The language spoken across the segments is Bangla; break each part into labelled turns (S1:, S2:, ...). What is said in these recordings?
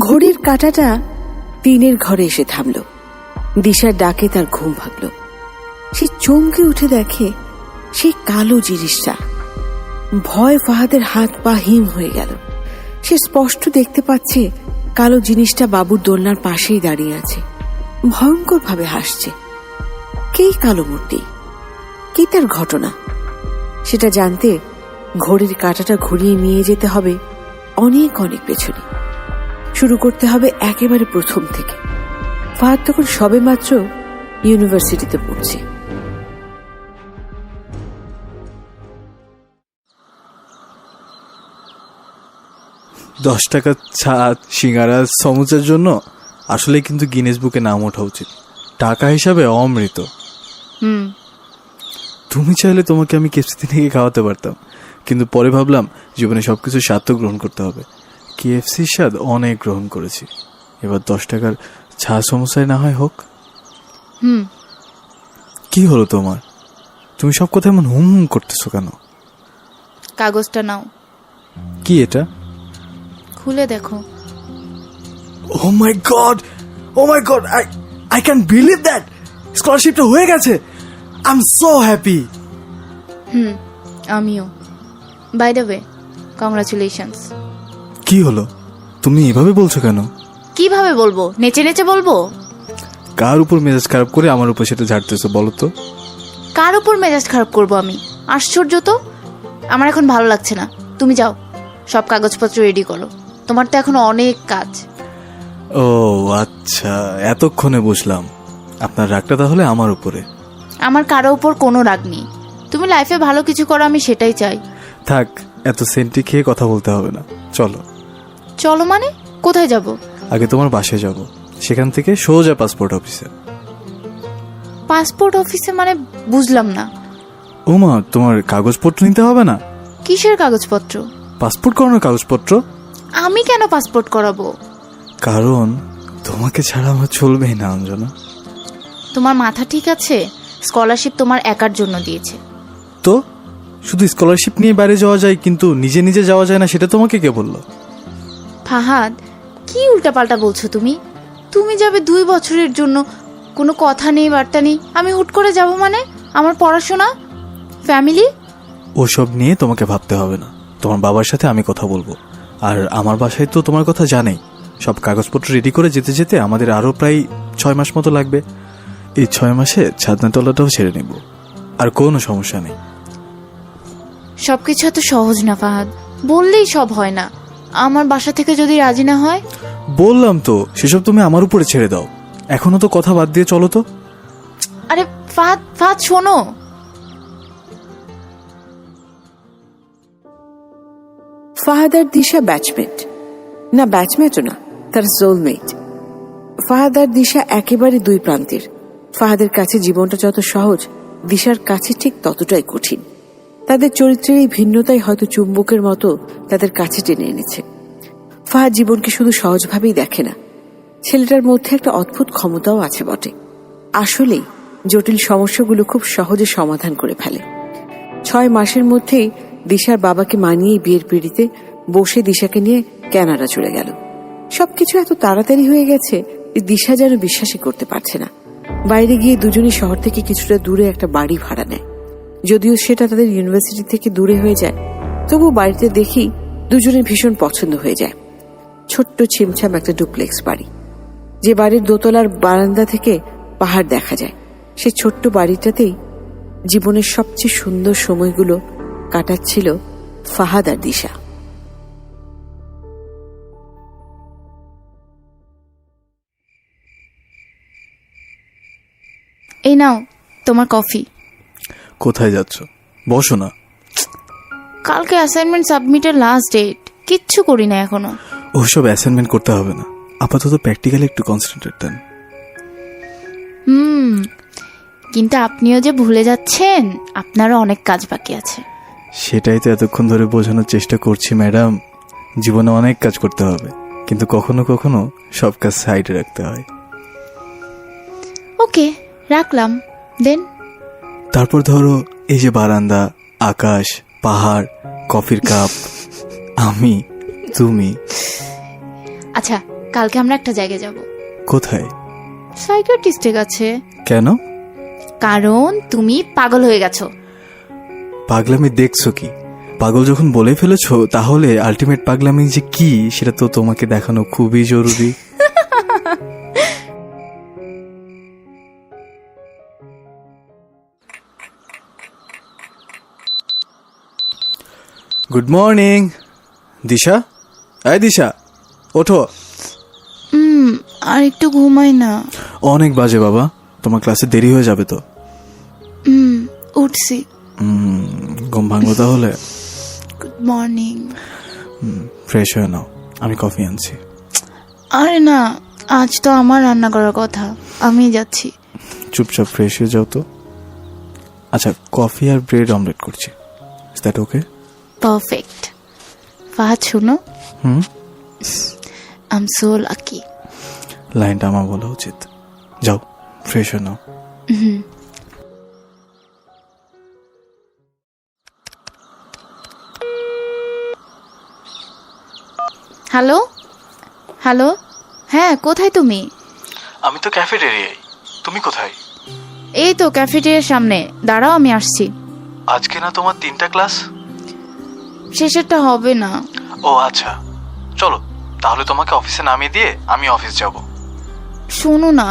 S1: ঘড়ির কাঁটাটা তিনের ঘরে এসে থামল। দিশার ডাকে তার ঘুম ভাঙল। সে চমকে উঠে দেখে সেই কালো জিনিসটা। ভয় ফাহাদের হাত পা হিম হয়ে গেল। সে স্পষ্ট দেখতে পাচ্ছে কালো জিনিসটা বাবুর দোলনার পাশেই দাঁড়িয়ে আছে, ভয়ঙ্কর ভাবে হাসছে। কেই কালো মূর্তি, কি তার ঘটনা? সেটা জানতে ঘড়ির কাঁটাটা ঘুরিয়ে নিয়ে যেতে হবে অনেক অনেক পেছনে। শুরু করতে হবে একেবারে প্রথম থেকে। ফাহাদ তখন সবেমাত্র ইউনিভার্সিটিতে পড়ছে।
S2: $10 ছাদ, সিঙ্গারা, সমুচার জন্য আসলে কিন্তু গিনেস বুকে নাম ওঠা উচিত। টাকা হিসাবে অমৃত। তুমি চাইলে তোমাকে আমি কেএফসি থেকে খাওয়াতে পারতাম, কিন্তু পরে ভাবলাম জীবনে সবকিছু স্বাদ তো গ্রহণ করতে হবে। কেএফসির স্বাদ অনেক গ্রহণ করেছি, এবার $10 চা সমোসায় না হয় হোক। কি হলো তোমার? তুমি সব কথা এমন হুম হুম করতেছো কেন?
S3: কাগজটা নাও।
S2: কি এটা?
S3: খুলে দেখো।
S2: Oh my god! Oh my god! I can't believe that! স্কলারশিপটা হয়ে গেছে। I'm so happy!
S3: আমিও। By the way, congratulations.
S2: কি হলো? তুমি এভাবে বলছো কেন?
S3: কিভাবে বলবো? নেচে নেচে বলবো?
S2: কার উপর মেজাজ খারাপ করে আমার উপর সেটা ঝাড়তেছো বলো তো?
S3: কার উপর মেজাজ খারাপ করবো আমি? আশ্চর্য তো। আমার এখন ভালো লাগছে না, তুমি যাও সব কাগজপত্র রেডি করো, তোমার তো এখন অনেক কাজ।
S2: ও আচ্ছা, এতক্ষণে বুঝলাম। আপনার রাগটা তাহলে আমার উপরে?
S3: আমার কারো উপর কোনো রাগ নেই। তুমি লাইফে ভালো কিছু করো, আমি সেটাই চাই।
S2: থাক, এত সেন্টি খেয়ে কথা বলতে হবে না, চলো।
S3: চলো মানে? কোথায় যাব?
S2: আগে তোমার বাসায় যাব, সেখান থেকে সোজা পাসপোর্ট অফিসে।
S3: পাসপোর্ট অফিসে মানে? বুঝলাম না।
S2: ওমা, তোমার কাগজপত্র নিতে হবে না?
S3: কিসের কাগজপত্র?
S2: পাসপোর্ট করানোর কাগজপত্র।
S3: আমি কেন পাসপোর্ট করাবো?
S2: কারণ তোমাকে ছাড়া আমার চলবেই না অঞ্জনা।
S3: তোমার মাথা ঠিক আছে? স্কলারশিপ তোমার একার জন্য দিয়েছে
S2: তো শুধু স্কলারশিপ নিয়ে বাইরে যাওয়া যায়, কিন্তু নিজে নিজে যাওয়া যায় না, সেটা তোমাকে কে বললো?
S3: ফাহাদ, কি উল্টাপাল্টা বলছো তুমি? তুমি যাবে 2 বছরের জন্য, কোনো কথা নেই বার্তা নেই, আমি হুট করে যাব মানে? আমার পড়াশোনা, ফ্যামিলি,
S2: ওসব নিয়ে তোমাকে ভাবতে হবে না। তোমার বাবার সাথে আমি কথা বলবো। আর আমার বাসায় তো তোমার কথা জানেই। সব কাগজপত্র রেডি করে যেতে যেতে আমাদের আরো প্রায় 6 মাস মতো লাগবে। এই 6 মাসে ছাদনাতলাটাও ছেড়ে নেব, আর কোনো সমস্যা নেই।
S3: সবকিছু এত সহজ না ফাহাদ, বললেই সব হয় না। আমার বাসা থেকে যদি রাজি না হয়?
S2: বললাম তো, সেসব তুমি আমার উপরে ছেড়ে দাও। এখনো তো কথা বাদ দিয়ে চলো তো।
S3: আরে ফাহাদ, ফাহাদ শোনো।
S1: ফাহাদ আর দিশা ব্যাচমেট না, ব্যাচমেটও না, তার সোলমেট। ফাহাদ আর দিশা একেবারে 2 প্রান্তের। ফাহাদের কাছে জীবনটা যত সহজ, দিশার কাছে ঠিক ততটাই কঠিন। তাদের চরিত্রের এই ভিন্নতাই হয়তো চুম্বকের মতো তাদের কাছে টেনে এনেছে। ফাহাদ জীবনকে শুধু সহজভাবেই দেখে না, ছেলেটার মধ্যে একটা অদ্ভুত ক্ষমতাও আছে বটে। আসলেই জটিল সমস্যাগুলো খুব সহজে সমাধান করে ফেলে। 6 মাসের মধ্যেই দিশার বাবাকে মানিয়ে বিয়ের পিড়িতে বসে দিশাকে নিয়ে কানাডা চলে গেল। সবকিছু এত তাড়াতাড়ি হয়ে গেছে যে দিশা যেন বিশ্বাসই করতে পারছে না। বাইরে গিয়ে দুজনই শহর থেকে কিছুটা দূরে একটা বাড়ি ভাড়া নেয়। যদিও সেটা তাদের ইউনিভার্সিটি থেকে দূরে হয়ে যায়, তবু বাড়িতে দেখি দুজনের ভীষণ পছন্দ হয়ে যায়। ছোট্ট ছিমছাম একটা ডুপ্লেক্স বাড়ি, যে বাড়ির দোতলার বারান্দা থেকে পাহাড় দেখা যায়। সে ছোট্ট বাড়িটাতেই জীবনের সবচেয়ে সুন্দর সময়গুলো কাটাচ্ছিল ফাহাদ আর দিশা।
S3: এই নাও তোমার কফি।
S2: কোথায় যাচ্ছ? বসো না।
S3: কালকে অ্যাসাইনমেন্ট সাবমিটের লাস্ট ডেট, কিচ্ছু করি না এখনো।
S2: ওসব অ্যাসাইনমেন্ট করতে হবে না, আপাতত প্র্যাকটিক্যালি একটু কনসেন্ট্রেট দেন।
S3: কিন্তু আপনিও যে ভুলে যাচ্ছেন, আপনারও অনেক কাজ বাকি আছে।
S2: সেটাই তো এতক্ষণ ধরে বোঝানোর চেষ্টা করছি ম্যাডাম। জীবনে অনেক কাজ করতে হবে, কিন্তু কখনো কখনো সব কাজ সাইডে রাখতে হয়।
S3: ওকে, রাখলাম দেন।
S2: তারপর ধরো এই যে বারান্দা, আকাশ, পাহাড়, কফির কাপ, আমি, তুমি।
S3: আচ্ছা কালকে আমরা একটা জায়গায় যাব।
S2: কোথায়?
S3: সাইকিয়াট্রিস্টের কাছে।
S2: কেন?
S3: কারণ তুমি পাগল হয়ে গেছো।
S2: পাগলামি দেখছো কি? পাগল যখন বলে ফেলেছো তাহলে আলটিমেট পাগলামি যে কি সেটা তো তোমাকে দেখানো খুবই জরুরি। গুড মর্নিং দিশা। এই দিশা, ওঠো।
S3: আর একটু ঘুমাই না।
S2: অনেক বাজে বাবা, তোমার ক্লাসে দেরি হয়ে যাবে তো।
S3: উঠছি।
S2: ঘুম ভাঙলো তাহলে?
S3: Good morning.
S2: ফ্রেশ হয়ে নাও, আমি কফি আনছি।
S3: আরে না, আজ তো আমার রান্না করার কথা, আমি যাচ্ছি।
S2: চুপচাপ ফ্রেশ হয়ে যাও তো। আচ্ছা, কফি আর ব্রেড অমলেট করছি। Is that okay?
S3: Perfect. Fahad শোনো,
S2: হুম,
S3: আই এম সো লাকি।
S2: লাইনটা আমার বলা উচিত। যাও ফ্রেশ হয়ে নাও।
S3: হ্যালো হ্যালো, হ্যাঁ কোথায় তুমি?
S2: আমি তো ক্যাফেটেরিয়ায়, তুমি কোথায়?
S3: এই তো ক্যাফেটেরিয়ার সামনে, দাঁড়াও আমি আসছি।
S2: আজকে না তোমার 3টা ক্লাস?
S3: শেষেরটা হবে না।
S2: ও আচ্ছা, চলো তাহলে তোমাকে অফিসে নামিয়ে দিয়ে আমি অফিস যাব।
S3: শোনো না,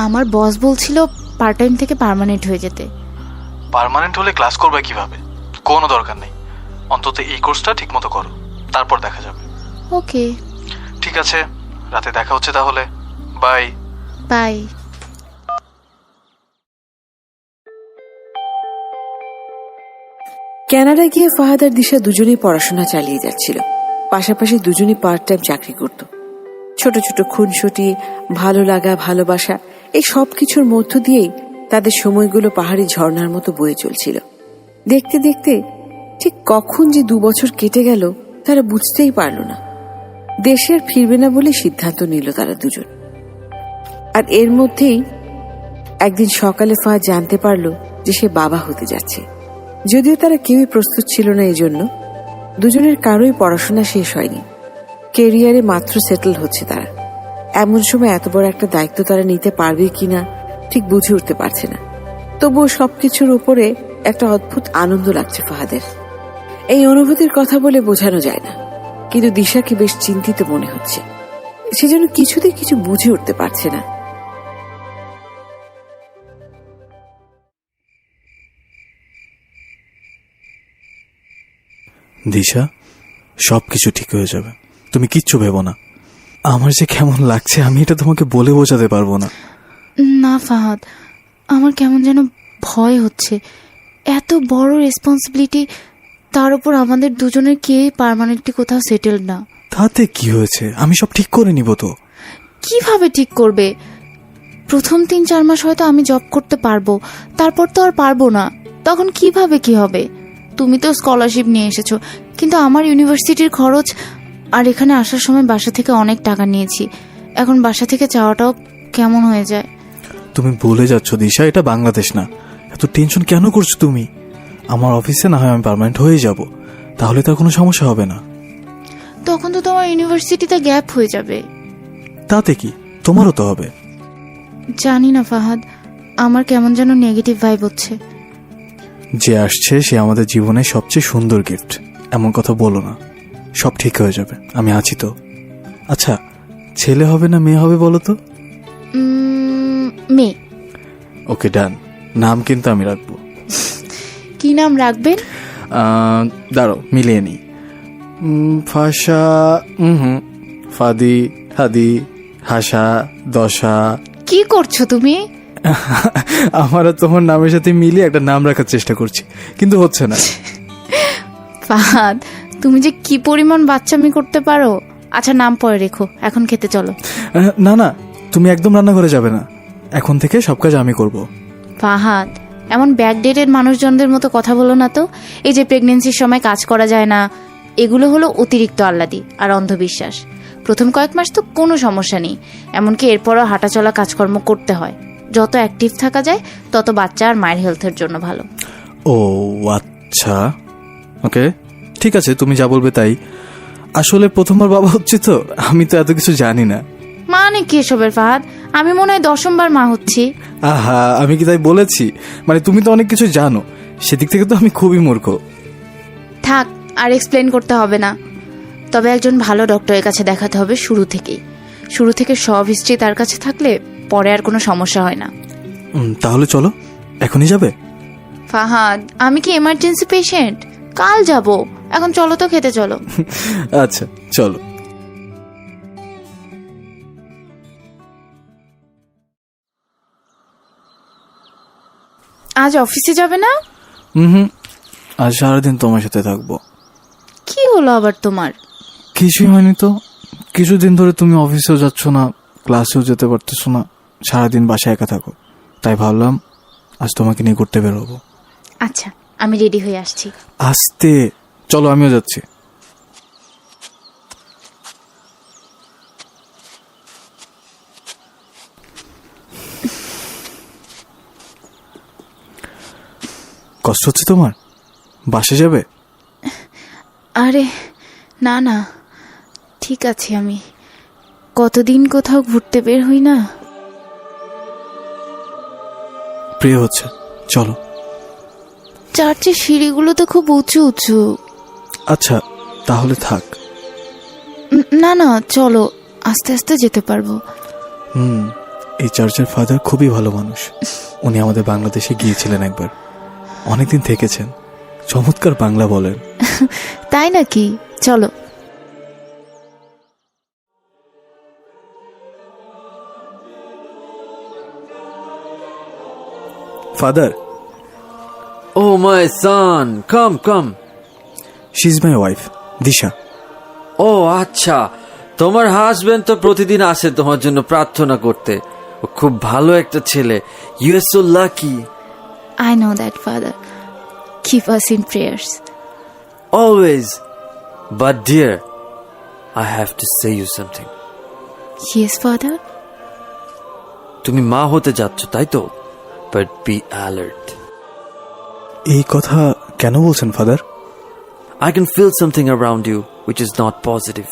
S3: আমার বস বলছিল পার্ট টাইম থেকে পার্মানেন্ট হয়ে যেতে।
S2: পার্মানেন্ট হলে ক্লাস করবে কিভাবে? কোনো দরকার নেই, অন্তত এই কোর্সটা ঠিকমতো করো, তারপর দেখা যাবে।
S3: ওকে,
S2: ঠিক আছে, রাতে দেখা হচ্ছে তাহলে। Bye
S3: bye.
S1: কানাডায় গিয়ে ফাহাদ আর দিশা দুজনেই পড়াশোনা চালিয়ে যাচ্ছিল। পাশাপাশি দুজনেই পার্ট টাইম চাকরি করত। ছোট ছোট খুনসুটি, ভালো লাগা, ভালোবাসা, এই সব কিছুর মধ্য দিয়েই তাদের সময়গুলো পাহাড়ি ঝর্ণার মতো বয়ে চলছিল। দেখতে দেখতে ঠিক কখন যে 2 বছর কেটে গেল তারা বুঝতেই পারল না। দেশে আর ফিরবে না বলে সিদ্ধান্ত নিল তারা দুজন। আর এর মধ্যেই একদিন সকালে ফাহাদ জানতে পারল যে সে বাবা হতে যাচ্ছে। যদিও তারা কেউই প্রস্তুত ছিল না এই জন্য। দুজনের কারোই পড়াশোনা শেষ হয়নি, কেরিয়ারে মাত্র সেটেল হচ্ছে তারা। এমন সময় এত বড় একটা দায়িত্ব তারা নিতে পারবে কিনা ঠিক বুঝে উঠতে পারছে না। তবুও সবকিছুর উপরে একটা অদ্ভুত আনন্দ লাগছে ফাহাদের। এই অনুভূতির কথা বলে বোঝানো যায় না, কিন্তু দিশাকে বেশ চিন্তিত মনে হচ্ছে। সে যেন কিছুতেই কিছু বুঝে উঠতে পারছে না।
S2: দিশা, সব কিছু ঠিক হয়ে যাবে, তুমি কিচ্ছু ভেবো না। আমার যে কেমন লাগছে আমি এটা তোমাকে বলে বোঝাতে পারবো না।
S3: না ফাহাদ, আমার কেমন যেন ভয় হচ্ছে। এত বড় রেসপন্সিবিলিটি, তার উপর আমাদের দুজনের কেউই পার্মানেন্টলি কোথাও সেটেল না।
S2: তাতে কি হয়েছে, আমি সব ঠিক করে নিব তো।
S3: কিভাবে ঠিক করবে? প্রথম 3-4 মাস হয়তো আমি জব করতে পারবো, তারপর তো আর পারবো না। তখন কিভাবে কি হবে? তুমি তো স্কলারশিপ নিয়ে এসেছো, কিন্তু আমার ইউনিভার্সিটির খরচ, আর এখানে আসার সময় বাসা থেকে অনেক টাকা নিয়েছি। এখন বাসা থেকে চাওয়াটাও কেমন হয়ে যায়।
S2: তুমি বলে যাচ্ছ দিশা, এটা বাংলাদেশ না। এত টেনশন কেন করছো তুমি? আমার অফিসে না হয় আমি পার্মানেন্ট হয়ে যাব, তাহলে তার কোনো সমস্যা হবে না।
S3: তখন তো তোমার ইউনিভার্সিটিতে গ্যাপ হয়ে যাবে।
S2: তাতে কি, তোমারও তো হবে।
S3: জানি না ফাহাদ, আমার কেমন যেন নেগেটিভ ভাইব হচ্ছে।
S2: যে আসছে সে আমাদের জীবনের সবচেয়ে সুন্দর গিফট, এমন কথা বলো না। সব ঠিক হয়ে যাবে, আমি আছি তো। আচ্ছা, ছেলে হবে না মেয়ে হবে বলো তো?
S3: মেয়ে।
S2: ওকে ডান, নাম কিন্তু আমি রাখবো।
S3: কি নাম রাখবেন?
S2: দাঁড়াও মিলিয়ে নি। ফাশা, ফাদি, হাদি, হাসা, দশা।
S3: কি করছো তুমি?
S2: আমার আর তোমার নামের সাথে মিলিয়ে একটা নাম রাখার চেষ্টা করছি, কিন্তু হচ্ছে না।
S3: ফাহাদ, তুমি যে কি পরিমাণ বাচ্চামি করতে পারো। আচ্ছা, নাম পরে রেখো, এখন খেতে চলো।
S2: না না, তুমি একদম রান্নাঘরে যাবে না, এখন থেকে সব কাজ আমি করব।
S3: ফাহাদ, এমন ব্যাকডেটেড মানুষজনদের মতো কথা বলো না তো। এই যে প্রেগনেন্সির সময় কাজ করা যায় না, এগুলো হলো অতিরিক্ত আহ্লাদি আর অন্ধবিশ্বাস। প্রথম কয়েক মাস তো কোনো সমস্যা নেই, এমনকি এরপরও হাঁটাচলা কাজকর্ম করতে হয়। যত অ্যাক্টিভ থাকা যায় তত বাচ্চা আর মায়ের হেলথের জন্য ভালো।
S2: ও আচ্ছা, ওকে ঠিক আছে, তুমি যা বলবে তাই। আসলে প্রথমবার বাবা হচ্ছে তো, আমি তো এত কিছু জানি না।
S3: মানে কি এসবের ফাহাদ? আমি মনে হয় 10বার মা হচ্ছি।
S2: আহা, আমি কি তাই বলেছি? মানে তুমি তো অনেক কিছু জানো, সেদিক থেকে তো আমি খুবই মূর্খ।
S3: থাক, আর এক্সপ্লেন করতে হবে না। তবে একজন ভালো ডক্টরের কাছে দেখাতে হবে শুরু থেকে সব হিস্ট্রি তার কাছে থাকলে পরে আর কোনো সমস্যা হয় না।
S2: তাহলে চলো, এখনই যাবে?
S3: ফাহাদ, আমি কি এমার্জেন্সি পেশেন্ট? কাল যাব, এখন চলো তো, খেতে চলো।
S2: আচ্ছা চলো।
S3: আজ অফিসে যাবে না?
S2: হুম, আজ সারাদিন তোমার সাথে থাকবো।
S3: কি হলো আবার তোমার?
S2: কিছুই হয়নি তো। কিছুদিন ধরে তুমি অফিসেও যাচ্ছ না, ক্লাসেও যেতে পারতেছো না, সারাদিন বাসায় একা থাকো। তাই ভাবলাম আজ তোমাকে নিয়ে ঘুরতে বেরোবো।
S3: আচ্ছা, আমি রেডি হয়ে আসছি।
S2: আসতে চলো, আমিও যাচ্ছি। কষ্ট হচ্ছে তোমার? বাসে যাবে?
S3: আরে না না, ঠিক আছে। আমি কতদিন কোথাও ঘুরতে বের হই না।
S2: প্রিয় হচ্ছে, চলো।
S3: চার্চের সিঁড়িগুলো তো খুব উঁচু উঁচু।
S2: আচ্ছা তাহলে থাক।
S3: না না, চলো, আস্তে আস্তে যেতে পারবো।
S2: এই চার্চের ফাদার খুবই ভালো মানুষ। উনি আমাদের বাংলাদেশে গিয়েছিলেন একবার, অনেকদিন থেকেছেন, চমৎকার বাংলা বলেন।
S3: তাই নাকি? চলো।
S2: Father,
S4: Oh, my son, come.
S2: She is my wife, Disha.
S4: ও আচ্ছা, তোমার হাজবেন্ড তো প্রতিদিন আসে তোমার জন্য প্রার্থনা করতে। ও খুব ভালো একটা ছেলে। You are so lucky.
S3: I know that, Father. Keep us in prayers.
S4: Always. But dear, I have to say you something.
S3: Yes, Father.
S4: তুমি মা হতে যাচ্ছ, তাই তো? But be alert.
S2: এই কথা কেন বলছেন father?
S4: I can feel something around you which is not positive.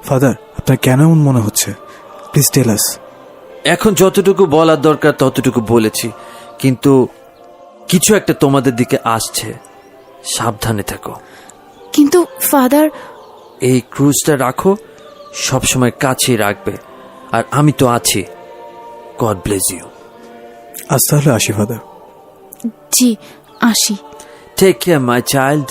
S2: Father, আপনার কেন এমন মনে হচ্ছে? প্লিজ টেল আস।
S4: এখন যতটুকু বলার দরকার ততটুকু বলেছি, কিন্তু কিছু একটা তোমাদের দিকে আসছে, সাবধানে থাকো।
S3: কিন্তু ফাদার,
S4: এই ক্রুজটা রাখো, সবসময় কাছেই রাখবে, আর আমি তো আছি। God bless you.
S2: আজ তাহলে আসি ফাদার।
S3: জি, আসি।
S4: Take care my child.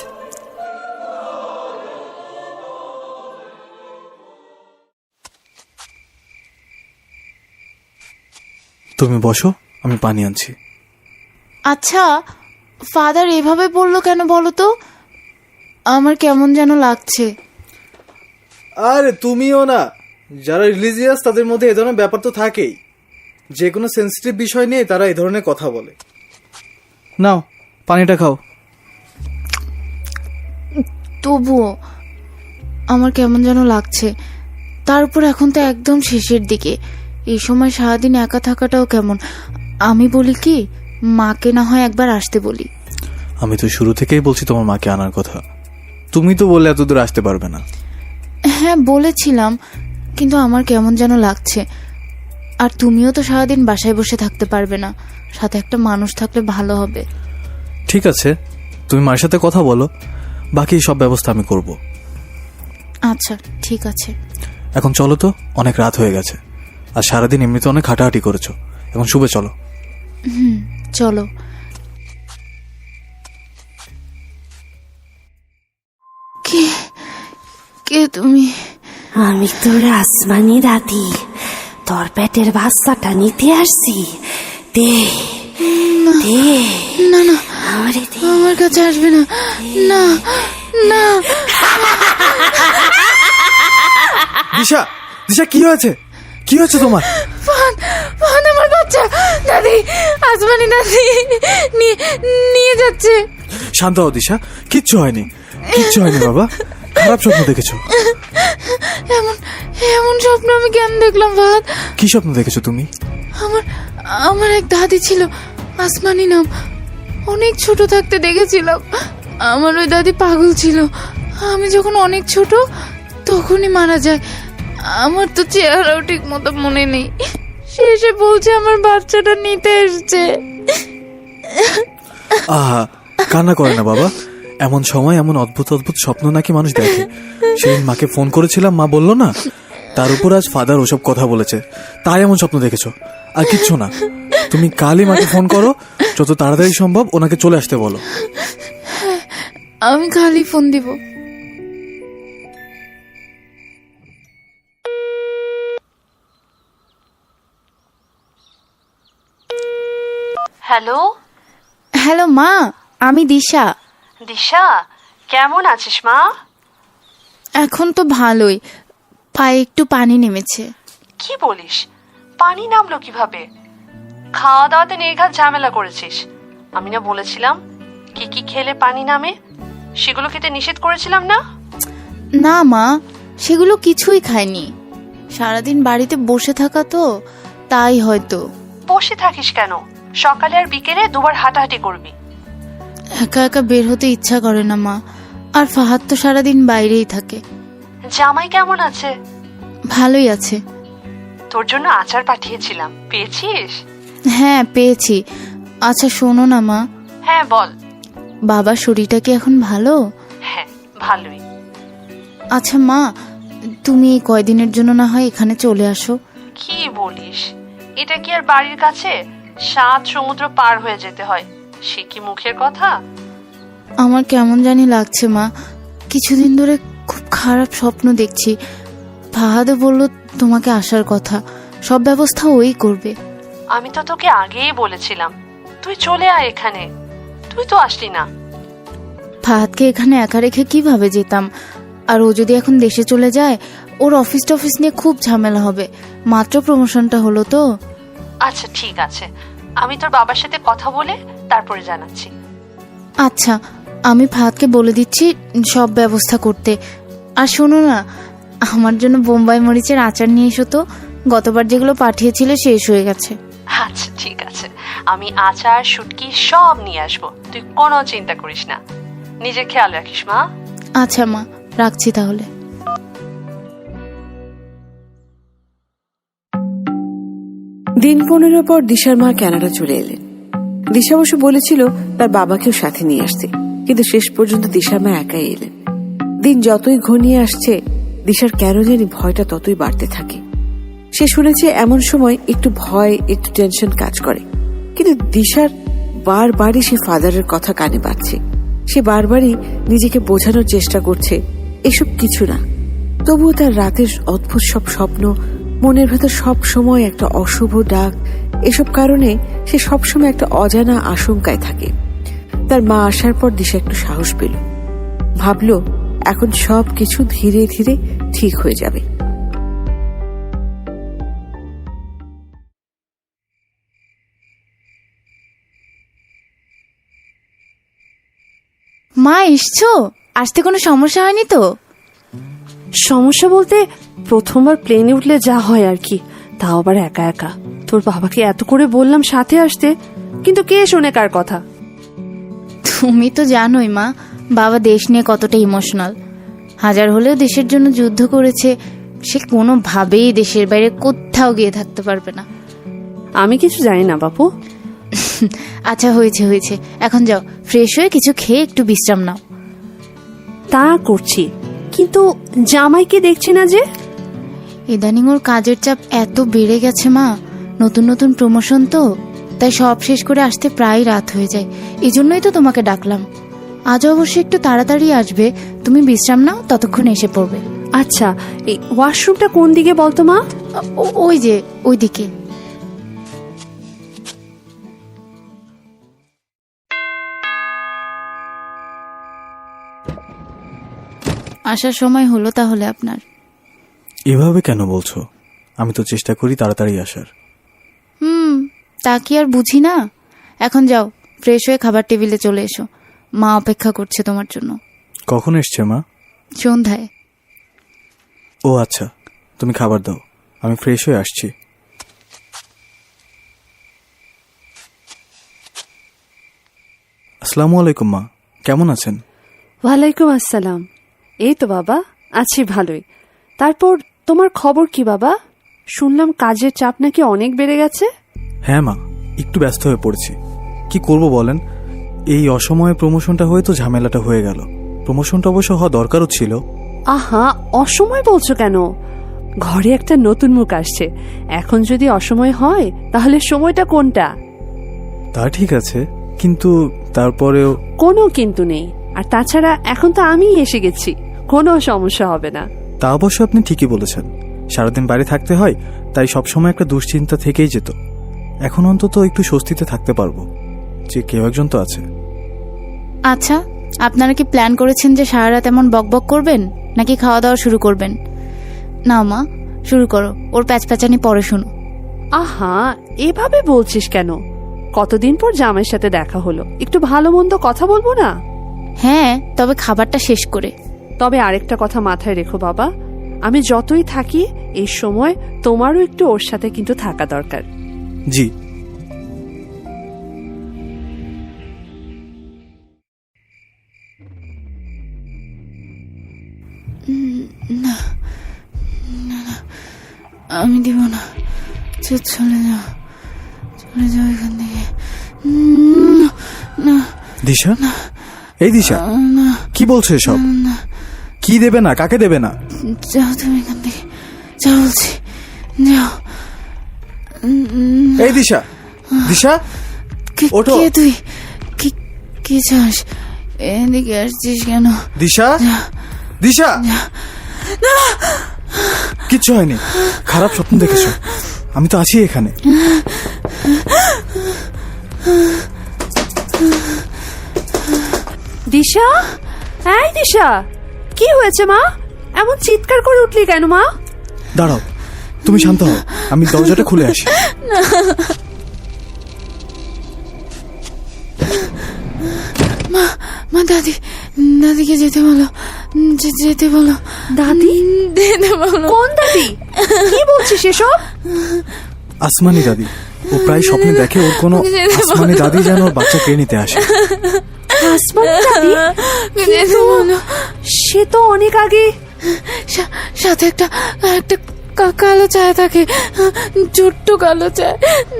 S2: তুমি বসো, আমি পানি আনছি।
S3: আচ্ছা, ফাদার এভাবে বললো কেন বলো তো? আমার কেমন যেন লাগছে।
S2: আরে তুমিও না, যারা রিলিজিয়াস তাদের মধ্যে এ ধরনের ব্যাপার তো থাকেই। যে কোনো সেন্সিটিভ বিষয় নিয়ে তারা এই ধরনের কথা বলে। নাও পানিটা খাও।
S3: তবুও আমার কেমন যেন লাগছে। তারপর এখন তো একদম শেষের দিকে, এই সময় সারাদিন একা থাকাটাও কেমন। আমি বলি কি, মাকে না হয় একবার আসতে বলি।
S2: আমি তো শুরু থেকেই বলছি তোমার মাকে আনার কথা, তুমি তো বললে এত দূর আসতে পারবে না।
S3: হ্যাঁ বলেছিলাম, কিন্তু আমার কেমন যেন লাগছে। আর তুমিও তো সারাদিন বাসায় বসে থাকতে পারবে না, সাথে একটা মানুষ থাকলে ভালো হবে।
S2: ঠিক আছে, তুমি মার সাথে কথা বলো, বাকি সব ব্যবস্থা আমি করব।
S3: আচ্ছা ঠিক আছে।
S2: এখন চলো তো, অনেক রাত হয়ে গেছে, আর সারাদিন এমনিতে অনেক হাঁটাহাঁটি করেছো, এখন শুবে চলো।
S3: চলো। কে কে তুমি?
S5: আমি তোর আসমানি দাদি, তোর পেটের বাচ্চাটা নিতে আসছি। দে দে।
S3: না না,
S5: আমারে দে।
S3: আমার কাছে আসবে না। না না।
S2: দিশা, দিশা কি হয়েছে? কি হয়েছে তোমার?
S3: ফান আমার বাচ্চা, দাদি, আসমানি দাদি নিয়ে যাচ্ছে।
S2: শান্ত হও দিশা, কিচ্ছু হয়নি, কিচ্ছু হয়নি বাবা। খারাপ স্বপ্ন দেখেছো?
S3: এমন স্বপ্ন আমি কেন দেখলাম ফাহাদ?
S2: কি স্বপ্ন দেখেছো তুমি?
S3: আমার এক দাদি ছিল, আসমানি নাম। অনেক ছোট থাকতে দেখেছিলাম, আমার ওই দাদি পাগল ছিল। আমি যখন অনেক ছোট তখনই মারা যায়। আমার তো চেহারাও ঠিক মতো মনে নেই। সে এসে বলছে আমার বাচ্চাটা নিতে এসছে।
S2: আহা, কান্না করে না বাবা। এমন সময় এমন অদ্ভুত অদ্ভুত স্বপ্ন নাকি মানুষ দেখে। সেদিন মাকে ফোন করেছিলাম, মা বললো না। তার উপর আজ ফাদার ওসব কথা বলেছে, তাই এমন স্বপ্ন দেখেছো। আর কিচ্ছু না, তুমি কালই মাকে ফোন করো, যত তাড়াতাড়ি সম্ভব ওনাকে চলে আসতে বলো।
S3: আমি খালি ফোন দিব।
S5: হ্যালো
S3: হ্যালো মা, আমি দিশা।
S5: দিশা, কেমন আছিস মা?
S3: এখন তো ভালোই, পায়ে একটু পানি নেমেছে।
S5: কি বলিস, পানি নামলো কিভাবে? খাওয়া দাওয়াতে নির্ঘাত ঝামেলা করেছিস। আমি না বলেছিলাম কি কি খেলে পানি নামে, সেগুলো খেতে নিষেধ করেছিলাম না?
S3: না মা, সেগুলো কিছুই খাইনি। সারাদিন বাড়িতে বসে থাকা তো, তাই হয়তো।
S5: বসে থাকিস কেন? সকালে আর বিকেলে দুবার হাঁটাহাঁটি করবি।
S3: একা একা বের হতে ইচ্ছা করে না মা। আর ফাহাদ তো সারাদিন বাইরেই থাকে।
S5: জামাই কেমন আছে?
S3: ভালোই আছে।
S5: তোর জন্য আচার পাঠিয়েছিলাম, পেয়েছিস?
S3: হ্যাঁ পেয়েছি। আচ্ছা শোনো না মা,
S5: হ্যাঁ বল।
S3: বাবার শরীরটা কি এখন ভালো?
S5: হ্যাঁ ভালোই।
S3: আচ্ছা মা, তুমি এই কয়দিনের জন্য না হয় এখানে চলে আসো।
S5: কি বলিস, এটা কি আর বাড়ির কাছে? 7 সমুদ্র পার হয়ে যেতে হয়, সে কি মুখের কথা?
S3: আমার কেমন জানি লাগছে মা। কিছুদিন ধরে খুব খারাপ স্বপ্ন দেখছি। ফাহাদও বলল তোমাকে আসার কথা, সব ব্যবস্থা ওই করবে।
S5: আমি তো তোকে আগেই বলেছিলাম তুই চলে আয় এখানে, তুই তো আসলি না।
S3: ফাহাদকে এখানে একা রেখে কিভাবে যেতাম? আর ও যদি এখন দেশে চলে যায়, ওর অফিস টফিস নিয়ে খুব ঝামেলা হবে। মাত্র প্রমোশনটা হলো তো।
S5: আচ্ছা ঠিক আছে, আমি তোর বাবার সাথে কথা বলে তারপরে জানাচ্ছি।
S3: আচ্ছা, আমি ফাহাদকে বলে দিচ্ছি সব ব্যবস্থা করতে। আর শোনো না, আমার জন্য বোম্বাই মরিচের আচার নিয়ে এসো তো। গতবার যেগুলো পাঠিয়েছিলে শেষ হয়ে গেছে।
S5: আচ্ছা ঠিক আছে, আমি আচার শুটকি সব নিয়ে আসবো, তুই কোনো চিন্তা করিস না। নিজের খেয়াল রাখিস মা।
S3: আচ্ছা মা, রাখছি তাহলে।
S1: দিন 15 পর দিশার মা কানাডা চলে এলেন। দিশা অবশ্য বলেছিল তার বাবাকেও সাথে নিয়ে আসতে, কিন্তু শেষ পর্যন্ত দিশার মা একাই এলেন। দিন যতই ঘনিয়ে আসছে, দিশার কেন জানি ভয়টা ততই বাড়তে থাকে। সে শুনেছে এমন সময় একটু ভয়, একটু টেনশন কাজ করে। কিন্তু দিশার বারবারই সে ফাদারের কথা কানে বাজছে। সে বারবারই নিজেকে বোঝানোর চেষ্টা করছে এসব কিছু না। তবুও তার রাতের অদ্ভুত সব স্বপ্ন, মনের ভেতর সব সময় একটা অশুভ ডাক, এসব কারণে সে সবসময় একটা অজানা আশঙ্কায় থাকে। তার মা আসার পর দিশা একটু সাহস পেল, ভাবল এখন সব কিছু ধীরে ধীরে ঠিক হয়ে যাবে।
S3: মা এসছো? আসতে কোনো সমস্যা হয়নি তো?
S6: সমস্যা বলতে প্রথমবার প্লেনে উঠলে যা হয় আর কি, তাও আবার একা একা। তোর বাবাকে এত করে বললাম সাথে আসতে, কিন্তু কে শোনে কার কথা?
S3: তুমি তো জানোই মা, বাবা দেশ নিয়ে কতটা ইমোশনাল। হাজার হলেও দেশের জন্য যুদ্ধ করেছে, সে কোনোভাবেই দেশের বাইরে কোথাও গিয়ে থাকতে পারবে না।
S6: আমি কিছু জানি না বাপু।
S3: আচ্ছা হয়েছে হয়েছে, এখন যাও ফ্রেশ হয়ে কিছু খেয়ে একটু বিশ্রাম নাও।
S6: তা করছি, কিন্তু জামাইকে দেখছি না যে।
S3: ইদানিং ওর কাজের চাপ এত বেড়ে গেছে মা, নতুন নতুন প্রমোশন তো, তাই সব শেষ করে আসতে প্রায় রাত হয়ে যায়। এই জন্যই তো তোমাকে ডাকলাম। আজ অবশ্য একটু তাড়াতাড়ি আসবে, তুমি বিশ্রাম নাও, ততক্ষণ এসে পড়বে।
S6: আচ্ছা, এই ওয়াশরুমটা কোন দিকে বলতো মা?
S3: ওই যে ওইদিকে। আসার সময় হলো তাহলে আপনার।
S2: এভাবে কেন বলছো? আমি তো চেষ্টা করি তাড়াতাড়ি আসার।
S3: তা কি আর বুঝি না? এখন যাও ফ্রেশ হয়ে খাবার টেবিলে চলে এসো, মা অপেক্ষা করছে তোমার জন্য।
S2: কখন এসছে মা?
S3: সন্ধ্যায়।
S2: ও আচ্ছা, তুমি খাবার দাও, আমি ফ্রেশ হয়ে আসছি। আসসালামু আলাইকুম মা। কেমন আছেন?
S6: ওয়ালাইকুম আসসালাম। এই তো বাবা, আছি ভালোই। তারপর তোমার খবর কি বাবা? শুনলাম কাজের চাপ নাকি অনেক বেড়ে গেছে।
S2: হ্যাঁ মা, একটু ব্যস্ত হয়ে পড়েছি। কি করব বলেন, এই অসময়ে প্রমোশনটা হয়ে তো ঝামেলাটা হয়ে গেল। প্রমোশনটা অবশ্য হওয়া দরকারও ছিল।
S6: আহা, অসময় বলছো কেন? ঘরে একটা নতুন মুখ আসছে, এখন যদি অসময় হয় তাহলে সময়টা কোনটা?
S2: তা ঠিক আছে, কিন্তু তারপরেও
S6: কোনো কিন্তু নেই। আর তাছাড়া এখন তো আমিই এসে গেছি, কোনো সমস্যা হবে না।
S2: তা অবশ্য আপনি ঠিকই বলেছেন। সারাদিন বাইরে থাকতে হয়, তাই সবসময় একটা দুশ্চিন্তা থেকেই যেত। এখন অন্তত একটু স্বস্তিতে থাকতে পারবো যে কেউ একজন তো আছে।
S3: আচ্ছা, আপনারা কি প্ল্যান করেছেন যে সারা রাত এমন বকবক করবেন নাকি খাওয়া দাওয়া শুরু করবেন? না মা, শুরু করো, ওর প্যাচপ্যাচানি পরে শুনো।
S6: আহা, এভাবে বলছিস কেন? কতদিন পর জামাইয়ের সাথে দেখা হলো, একটু ভালো মন্দ কথা বলবো না?
S3: হ্যাঁ, তবে খাবারটা শেষ করে।
S6: তবে আরেকটা কথা মাথায় রেখো বাবা, আমি যতই থাকি এই সময় তোমারও একটু ওর সাথে কিন্তু থাকা দরকার।
S2: জি।
S3: আমি দিব না, চলে যাও, চলে যাও এখান থেকে। না
S2: দিশা, এই দিশা, কি বলছো এসব? কি দেবে না, কাকে দেবে না?
S3: যাও তুমি এখান থেকে, যাও বলছি, যাও।
S2: এই দিশা, দিশা, ওঠো।
S3: কে তুই? কি চাস? এদিকে আসছিস কেন?
S2: দিশা, দিশা, কিচ্ছু হয়নি। খারাপ স্বপ্ন দেখেছো? আমি তো আছি এখানে।
S6: দিশা, এই দিশা, কি হয়েছে মা? এমন চিৎকার করে উঠলি কেন মা?
S2: দাঁড়াও, তুমি শান্ত হও, আমি দরজাটা খুলে আসি।
S3: মা, দাদিকে যেতে বলো, যেতে বলো।
S6: দাদি?
S3: যেতে বলো।
S6: কোন দাদি? কি বলছিস এসব?
S2: আসমানি দাদি। ও প্রায় স্বপ্নে দেখে ওর কোনো আসমানি দাদি যেন ওর বাচ্চা কেড়ে নিতে আসে।
S6: আসমানি দাদি?
S3: যেতে বলো।
S6: সে তো অনেক আগে।
S3: সাথে একটা কালো চায় থাকে, ছোট্ট কালো চায়।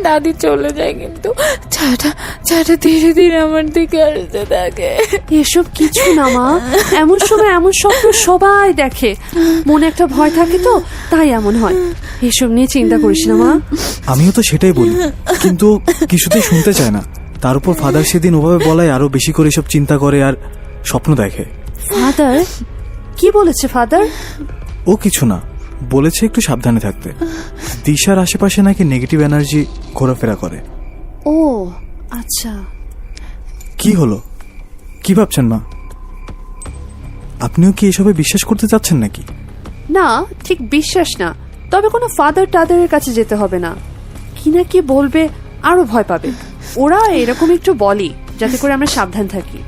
S3: দাদি চলে যায়, কিন্তু চাটা ধীরে ধীরে আমার দিকে আসতে থাকে।
S6: এসব কিছু না মা, এমন সময় এমন স্বপ্ন সবাই দেখে, মনে একটা ভয় থাকে তো তাই এমন হয়। এসব নিয়ে চিন্তা করিস না মা।
S2: আমিও তো সেটাই বলি, কিন্তু কিছুতেই শুনতে চায় না। তার উপর ফাদার সেদিন ওভাবে বলায় আরো বেশি করে সব চিন্তা করে আর স্বপ্ন দেখে।
S6: ফাদার কি বলেছে? ফাদার
S2: ও কিছু না, বলেছে একটু সাবধানে থাকতে। দিশার আশেপাশে নাকি নেগেটিভ এনার্জি ঘোরাফেরা করে।
S6: ও আচ্ছা।
S2: কি হলো, কি ভাবছেন মা? আপনিও কি এসবে বিশ্বাস করতে চাচ্ছেন নাকি?
S6: না, ঠিক বিশ্বাস না, তবে কোনো ফাদার টাদারের কাছে যেতে হবে না। কি না কি বলবে, আরো ভয় পাবে। ওরা এরকম একটু বলি যাতে করে আমরা সাবধান থাকি।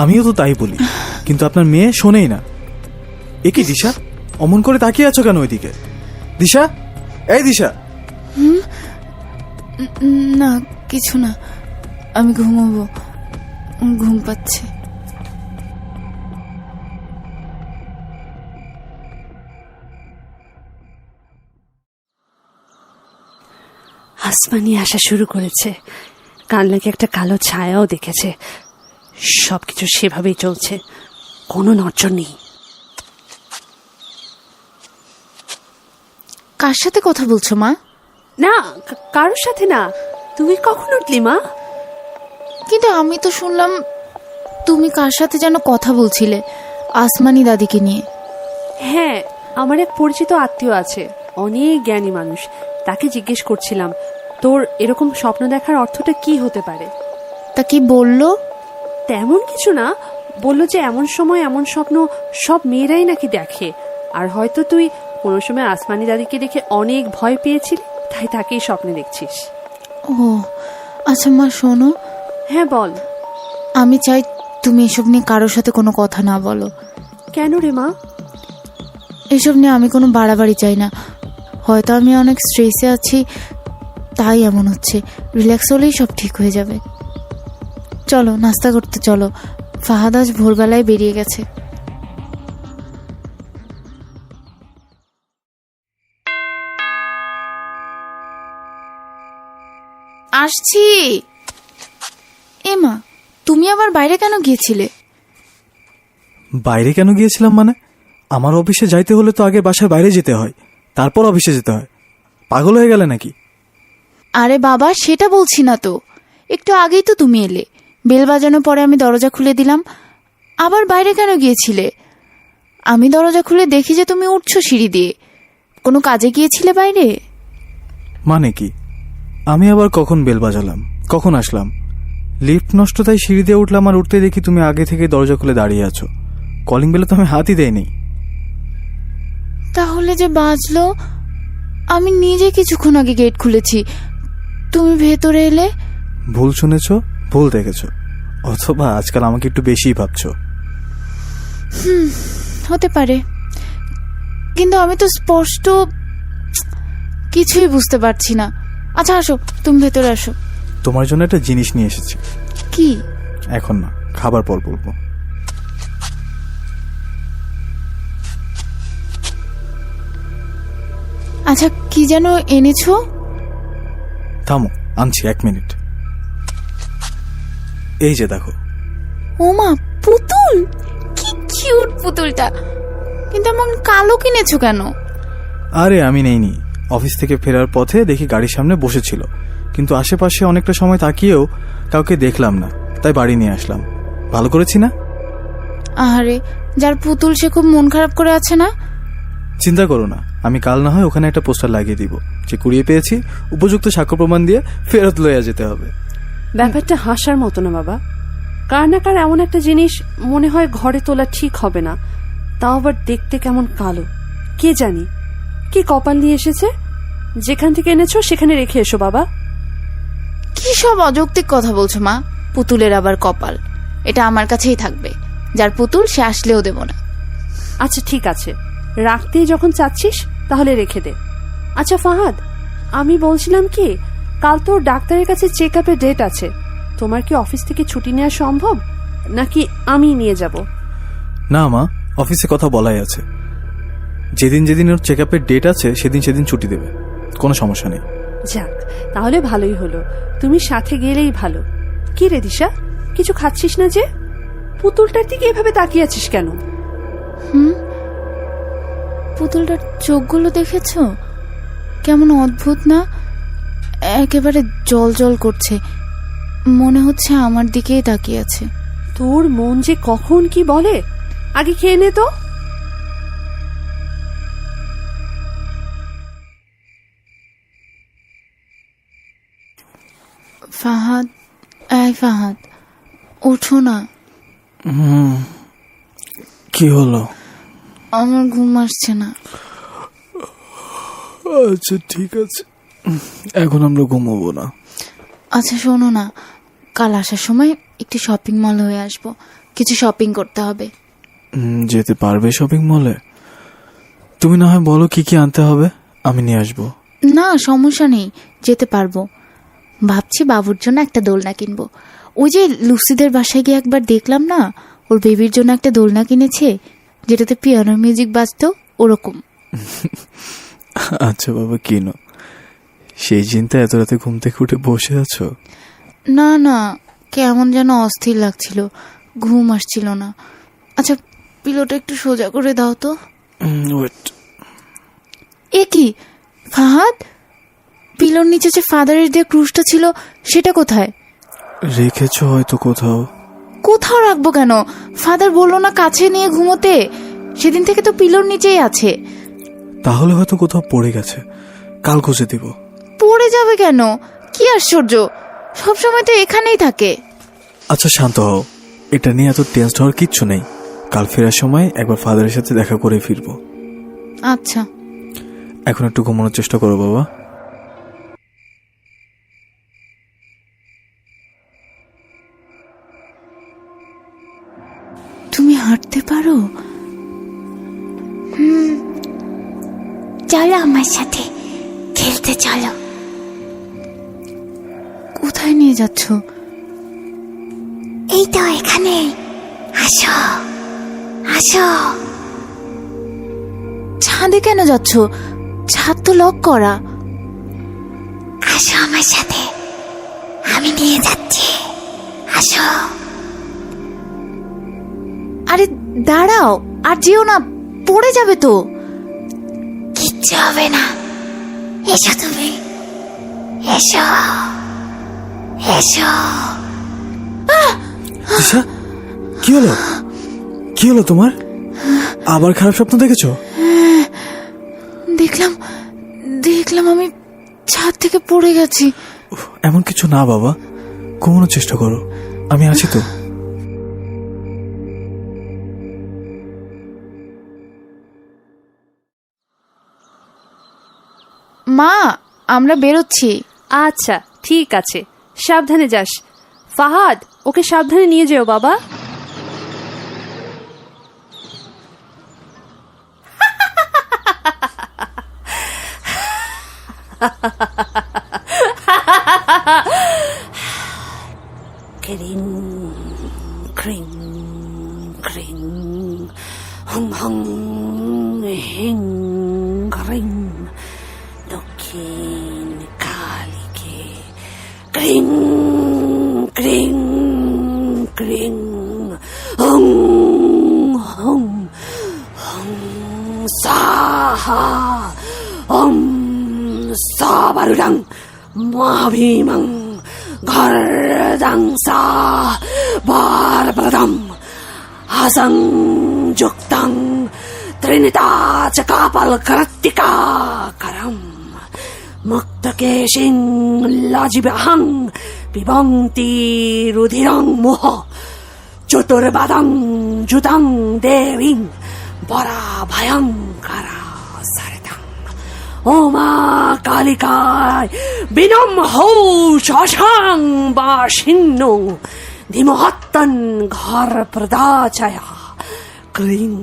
S2: আমিও তো তাই বলি, কিন্তু আপনার মেয়ে শোনেই না। এ কি দিশা, অমন করে তাকিয়ে আছো কেন ওইদিকে? দিশা, এই দিশা।
S3: না, কিছু না, আমি ঘুমাবো, ঘুম পাচ্ছে।
S6: আসমানি আসা শুরু করেছে, কাল নাকি একটা কালো ছায়াও দেখেছে। সবকিছু সেভাবেই চলছে, কোনো নজর নেই।
S3: কার সাথে কথা বলছো মা?
S6: না, কারোর সাথে না। তুমি কখন উঠলি মা?
S3: কিন্তু আমি তো শুনলাম তুমি কার সাথে যেন কথা বলছিলে, আসমানি দাদিকে নিয়ে।
S6: হ্যাঁ, আমার এক পরিচিত আত্মীয় আছে, অনেক জ্ঞানী মানুষ। তাকে জিজ্ঞেস করছিলাম তোর এরকম স্বপ্ন দেখার অর্থটা কি হতে পারে।
S3: তা কি বললো?
S6: তেমন কিছু না, বলল যে এমন সময় এমন স্বপ্ন সব মেয়েরাই নাকি দেখে, আর হয়তো তুই কোনো সময় আসমানি দাদিকে দেখে অনেক ভয় পেয়েছিলি, তাই তাকেই স্বপ্নে দেখছিস।
S3: ও আচ্ছা মা, শোনো।
S6: হ্যাঁ বল।
S3: আমি চাই তুমি এসব নিয়ে কারোর সাথে কোনো কথা না বলো।
S6: কেন রে মা?
S3: এসব নিয়ে আমি কোনো বাড়াবাড়ি চাই না। হয়তো আমি অনেক স্ট্রেসে আছি, তাই এমন হচ্ছে। রিল্যাক্স হলেই সব ঠিক হয়ে যাবে। চলো নাস্তা করতে চলো, ফাহাদ আজ ভোরবেলায় বেরিয়ে গেছে। আসছি। এমা, তুমি আবার বাইরে কেন গিয়েছিলে?
S2: বাইরে কেন গিয়েছিলাম মানে? আমার অফিসে যাইতে হলে তো আগে বাসার বাইরে যেতে হয়, তারপর অফিসে যেতে হয়। পাগল হয়ে গেলে নাকি?
S3: আরে বাবা, সেটা বলছি না তো। একটু আগেই তো তুমি এলে, বেল বাজানোর পরে আমি দরজা খুলে দিলাম। আবার বাইরে কেন গিয়েছিলে? আমি দরজা খুলে দেখি যে তুমি উঠছো সিঁড়ি দিয়ে। কোনো কাজে গিয়েছিলে বাইরে?
S2: মানে কি? আমি আবার কখন বেল বাজালাম, কখন আসলাম? লিফট নষ্ট তাই সিঁড়ি দিয়ে উঠলাম, আর উঠতে দেখি তুমি আগে থেকে দরজা খুলে দাঁড়িয়ে আছো। কলিং বেলে তো আমি হাতই দেয়নি।
S3: তাহলে যে বাজলো, আমি নিজে কিছুক্ষণ আগে গেট খুলেছি, তুমি ভেতরে এলে।
S2: ভুল শুনেছ, ভুল দেখেছ, অথবা আজকাল আমাকে একটু বেশিই ভাবছো।
S3: হতে পারে, কিন্তু আমি তো স্পষ্ট কিছুই বুঝতে পারছি না। আচ্ছা আসো, তুমি ভেতরে আসো।
S2: তোমার জন্য একটা জিনিস নিয়ে এসেছি।
S3: কি?
S2: এখন না, খাবার পর বলবো।
S3: আচ্ছা, কি যেন এনেছো?
S2: থামো, আনছি, 1 মিনিট। এই যে দেখো।
S3: ওমা, পুতুল! কি কিউট পুতুলটা, কিন্তু এমন কালো কিনেছো কেন?
S2: আরে আমি নেইনি, অফিস থেকে ফেরার পথে দেখি গাড়ির সামনে বসেছিল, কিন্তু আশেপাশে অনেকটা সময় তাকিয়েও কাউকে দেখলাম না, তাই বাড়ি নিয়ে আসলাম। ভালো করেছি না?
S3: আহারে, যার পুতুল সে খুব মন খারাপ করে আছে না?
S2: চিন্তা করো না, আমি কাল না হয় ওখানে একটা পোস্টার লাগিয়ে দিব যে কুড়িয়ে পেয়েছি, উপযুক্ত সাক্ষ্য প্রমাণ দিয়ে ফেরত লইয়া যেতে হবে।
S6: ব্যাপারটা হাসার মতো না বাবা। কার না কার এমন একটা জিনিস মনে হয় ঘরে তোলা ঠিক হবে না, তাও আবার দেখতে কেমন কালো। কে জানি কি কপাল নিয়ে এসেছে। যেখান থেকে এনেছো সেখানে রেখে এসো বাবা।
S3: কি সব অযৌক্তিক কথা বলছো মা? পুতুলের আবার কপাল? এটা আমার কাছেই থাকবে, যার পুতুল সে আসলেও দেব না।
S6: আচ্ছা ঠিক আছে, রাখতেই যখন চাচ্ছিস তাহলে রেখে দে। আচ্ছা ফাহাদ, আমি বলছিলাম কি, কাল তোর ডাক্তারের কাছে চেক আপের ডেট আছে। তোমার কি অফিস থেকে ছুটি নেওয়া সম্ভব, নাকি আমি নিয়ে যাব?
S2: না মা, অফিসে কথা বলাই আছে, যেদিন যেদিন ওর চেক আপের ডেট আছে সেদিন সেদিন ছুটি দেবে, কোনো সমস্যা নেই।
S6: যাক, তাহলে ভালোই হলো, তুমি সাথে গেলেই ভালো। কি রে দিশা, কিছু খাচ্ছিস না যে? পুতুলটার দিকে এভাবে তাকিয়ে আছিস কেন?
S3: পুতুলটার চোখগুলো দেখেছো? কেমন অদ্ভুত না? একেবারে জল জল করছে, মনে হচ্ছে আমার দিকেই তাকিয়ে আছে।
S6: তোর মন যে কখন কি বলে। আগে খেয়ে নে তো।
S3: ফাহাদ, এই ফাহাদ, ওঠো না।
S2: কি হলো?
S3: আমার ঘুম আসছে না।
S2: আচ্ছা ঠিক আছে, এখন আমরা ঘুমোবো না।
S3: আচ্ছা শোনো না, কাল আসার সময় একটু শপিং মল হয়ে আসবো, কিছু শপিং করতে হবে।
S2: যেতে পারবে শপিং মলে? তুমি না হয় বলো কি কি আনতে হবে, আমি নিয়ে আসবো।
S3: না সমস্যা নেই, যেতে পারবো। ভাবছি বাবুর জন্য একটা দোলনা কিনবো। ওই যে লুসিদের বাসায় গিয়ে একবার দেখলাম না, ওর বেবির জন্য একটা দোলনা কিনেছে যেটাতে পিয়ানো মিউজিক বাজতো, ওরকম।
S2: আচ্ছা বাবা, কিনো। সেই চিন্তা এত রাতে ঘুম থেকে উঠে বসে আছো?
S3: না না, কেমন যেন অস্থির লাগছিল, ঘুম আসছিল না। আচ্ছা পিলোটা একটু সোজা করে দাও তো।
S2: ওয়েট।
S3: এ কি ফাহাদ, পিলোর নিচে যে ফাদারের ডে ক্রুশটা ছিল সেটা কোথায়?
S2: রেখেছো হয়তো কোথাও।
S3: কোথাও রাখবো কেন? ফাদার বললো না কাছে নিয়ে ঘুমোতে, সেদিন থেকে তো পিলোর নিচেই আছে।
S2: তাহলে হয়তো কোথাও পড়ে গেছে, কাল খুঁজে দিব।
S3: পড়ে যাবে কেন? কি আশ্চর্য, সবসময় তো এখানেই থাকে।
S2: আচ্ছা শান্ত হও, এটা নিয়ে এত টেনসড হওয়ার কিচ্ছু নেই। কাল ফেরার সময় একবার ফাদারের সাথে দেখা করে ফিরবো।
S3: আচ্ছা
S2: এখন একটু ঘুমানোর চেষ্টা করো বাবা।
S3: তুমি হাঁটতে পারো?
S7: চলো আমার সাথে খেলতে চলো।
S3: কোথায় নিয়ে যাচ্ছ?
S7: এই তো এখানে, আসো আসো।
S3: ছাদে কেন যাচ্ছ? ছাদ তো লক করা।
S7: আসো আমার সাথে, আমি নিয়ে যাচ্ছি। আসো।
S3: আরে দাঁড়াও, আর যেও না, পড়ে যাবে তো।
S7: কিচ্ছু হবে না, এসো তুমি, এসো এসো।
S2: দিশা, কি হলো? কি হলো তোমার? আবার খারাপ স্বপ্ন দেখেছো?
S3: দেখলাম আমি ছাদ থেকে পড়ে গেছি।
S2: উফ, এমন কিছু না বাবা, ঘুমানোর চেষ্টা করো, আমি আছি তো।
S3: মা, আমরা বেরোচ্ছি।
S6: আচ্ছা ঠিক আছে, সাবধানে যাস। ফাহাদ, ওকে সাবধানে নিয়ে যেও বাবা। ক্রিং ক্রিং ক্রিং হং হং হিং ক্রিং দক্ষিণ কালীকে ক্রিং ক্রিং ক্রিং হং হং হং সাহা ওম সাবারুডাং মহাভীমং ঘরদাং সা বারবদম হাসং যুক্তং ত্রিনিতা চ কাপাল কৃত্তিকা করম মুক্তকেশিং লাজিবাহং পিবন্তি রুধিরং মোহ চতুর্বাদং যুতং দেবীং বরা ভয়ঙ্করা সরদং ওমা কালিকায় বিনম হৌ শশাং বাসিন্ন ধীমহত্তন ঘর প্রদাচয়া ক্রিং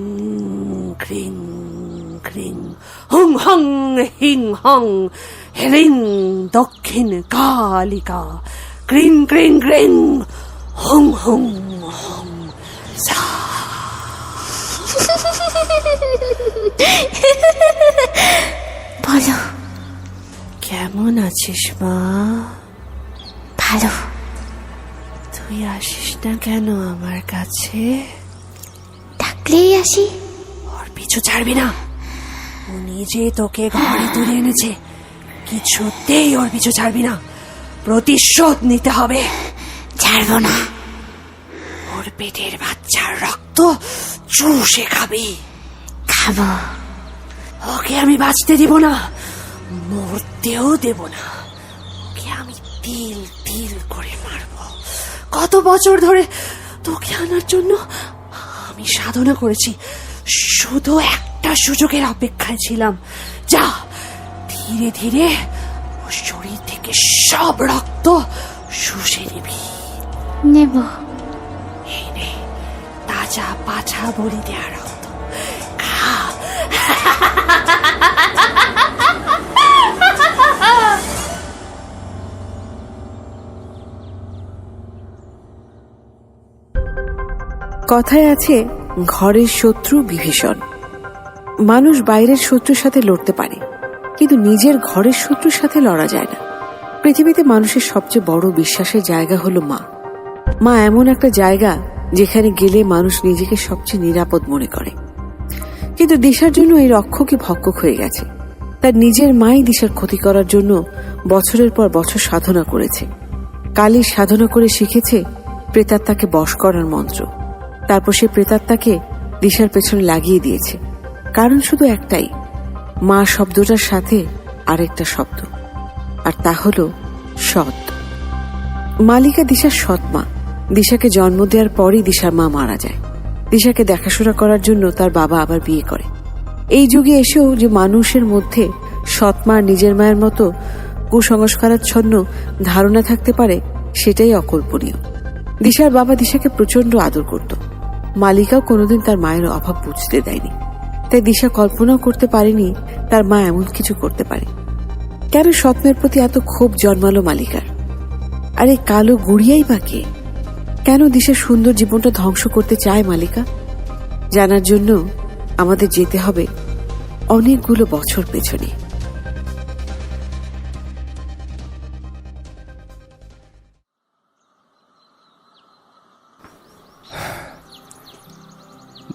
S6: ক্রিং ক্রিং হুং হং হিং হং হ্রিং দক্ষিণ কালিকা ক্রিং ক্রিং ক্রিং হুং হুং হুং সা।
S7: বলো,
S6: কেমন আছিস মা?
S7: ভালো।
S6: তুই আসিস না কেন আমার কাছে?
S7: ডাকলেই আসি।
S6: ওর পিছু ছাড়বি না, ও নিজে তোকে ঘরে তুলে এনেছে, কিছুতেই ওর পিছু ছাড়বি না, প্রতিশোধ নিতে হবে।
S7: ছাড়বো না।
S6: ওর পেটের বাচ্চার রক্ত চুষে খাবি।
S7: খাবো।
S6: ওকে আমি বাঁচতে দিব না, মরতেও দেব না। ওকে আমি তিল তিল করে মারব। কত বছর ধরে তোকে আনার জন্য আমি সাধনা করেছি, শুধু একটা সুযোগের অপেক্ষায় ছিলাম। যা, ধীরে ধীরে ওর শরীর থেকে সব রক্ত শুষে নিবি।
S7: নেব।
S6: এই নে, তাজা পাছা বলি দেয়া রক্ত, খা।
S1: কথায় আছে, ঘরের শত্রু বিভীষণ। মানুষ বাইরের শত্রুর সাথে লড়তে পারে, কিন্তু নিজের ঘরের শত্রুর সাথে লড়া যায় না। পৃথিবীতে মানুষের সবচেয়ে বড় বিশ্বাসের জায়গা হলো মা। মা এমন একটা জায়গা যেখানে গেলে মানুষ নিজেকে সবচেয়ে নিরাপদ মনে করে। কিন্তু দিশার জন্য এই রক্ষকই ভক্ষক হয়ে গেছে। তার নিজের মাই দিশার ক্ষতি করার জন্য বছরের পর বছর সাধনা করেছে। কালীর সাধনা করে শিখেছে প্রেতাত্মাকে বশ করার মন্ত্র। তারপর সে প্রেতাত্মাকে দিশার পেছনে লাগিয়ে দিয়েছে, কারণ শুধু একটাই, মা শব্দটার সাথে আরেকটা শব্দ, আর তা হলো সৎ। মালিকা দিশার সৎ মা। দিশাকে জন্ম দেওয়ার পরই দিশার মা মারা যায়। দিশাকে দেখাশোনা করার জন্য তার বাবা আবার বিয়ে করে। এই যুগে এসেও যে মানুষের মধ্যে সৎ মা নিজের মায়ের মতো কুসংস্কারাচ্ছন্ন ধারণা থাকতে পারে, সেটাই অকল্পনীয়। দিশার বাবা দিশাকে প্রচন্ড আদর করত। মালিকাও কোনোদিন তার মায়ের অভাব বুঝতে দেয়নি। তাই দিশা কল্পনাও করতে পারেনি তার মা এমন কিছু করতে পারে। কেন স্বপ্নের প্রতি এত ক্ষোভ জন্মালো মালিকার? আর এই কালো গুড়িয়াই বা কে? কেন দিশার সুন্দর জীবনটা ধ্বংস করতে চায় মালিকা? জানার জন্য আমাদের যেতে হবে অনেকগুলো বছর পেছনে।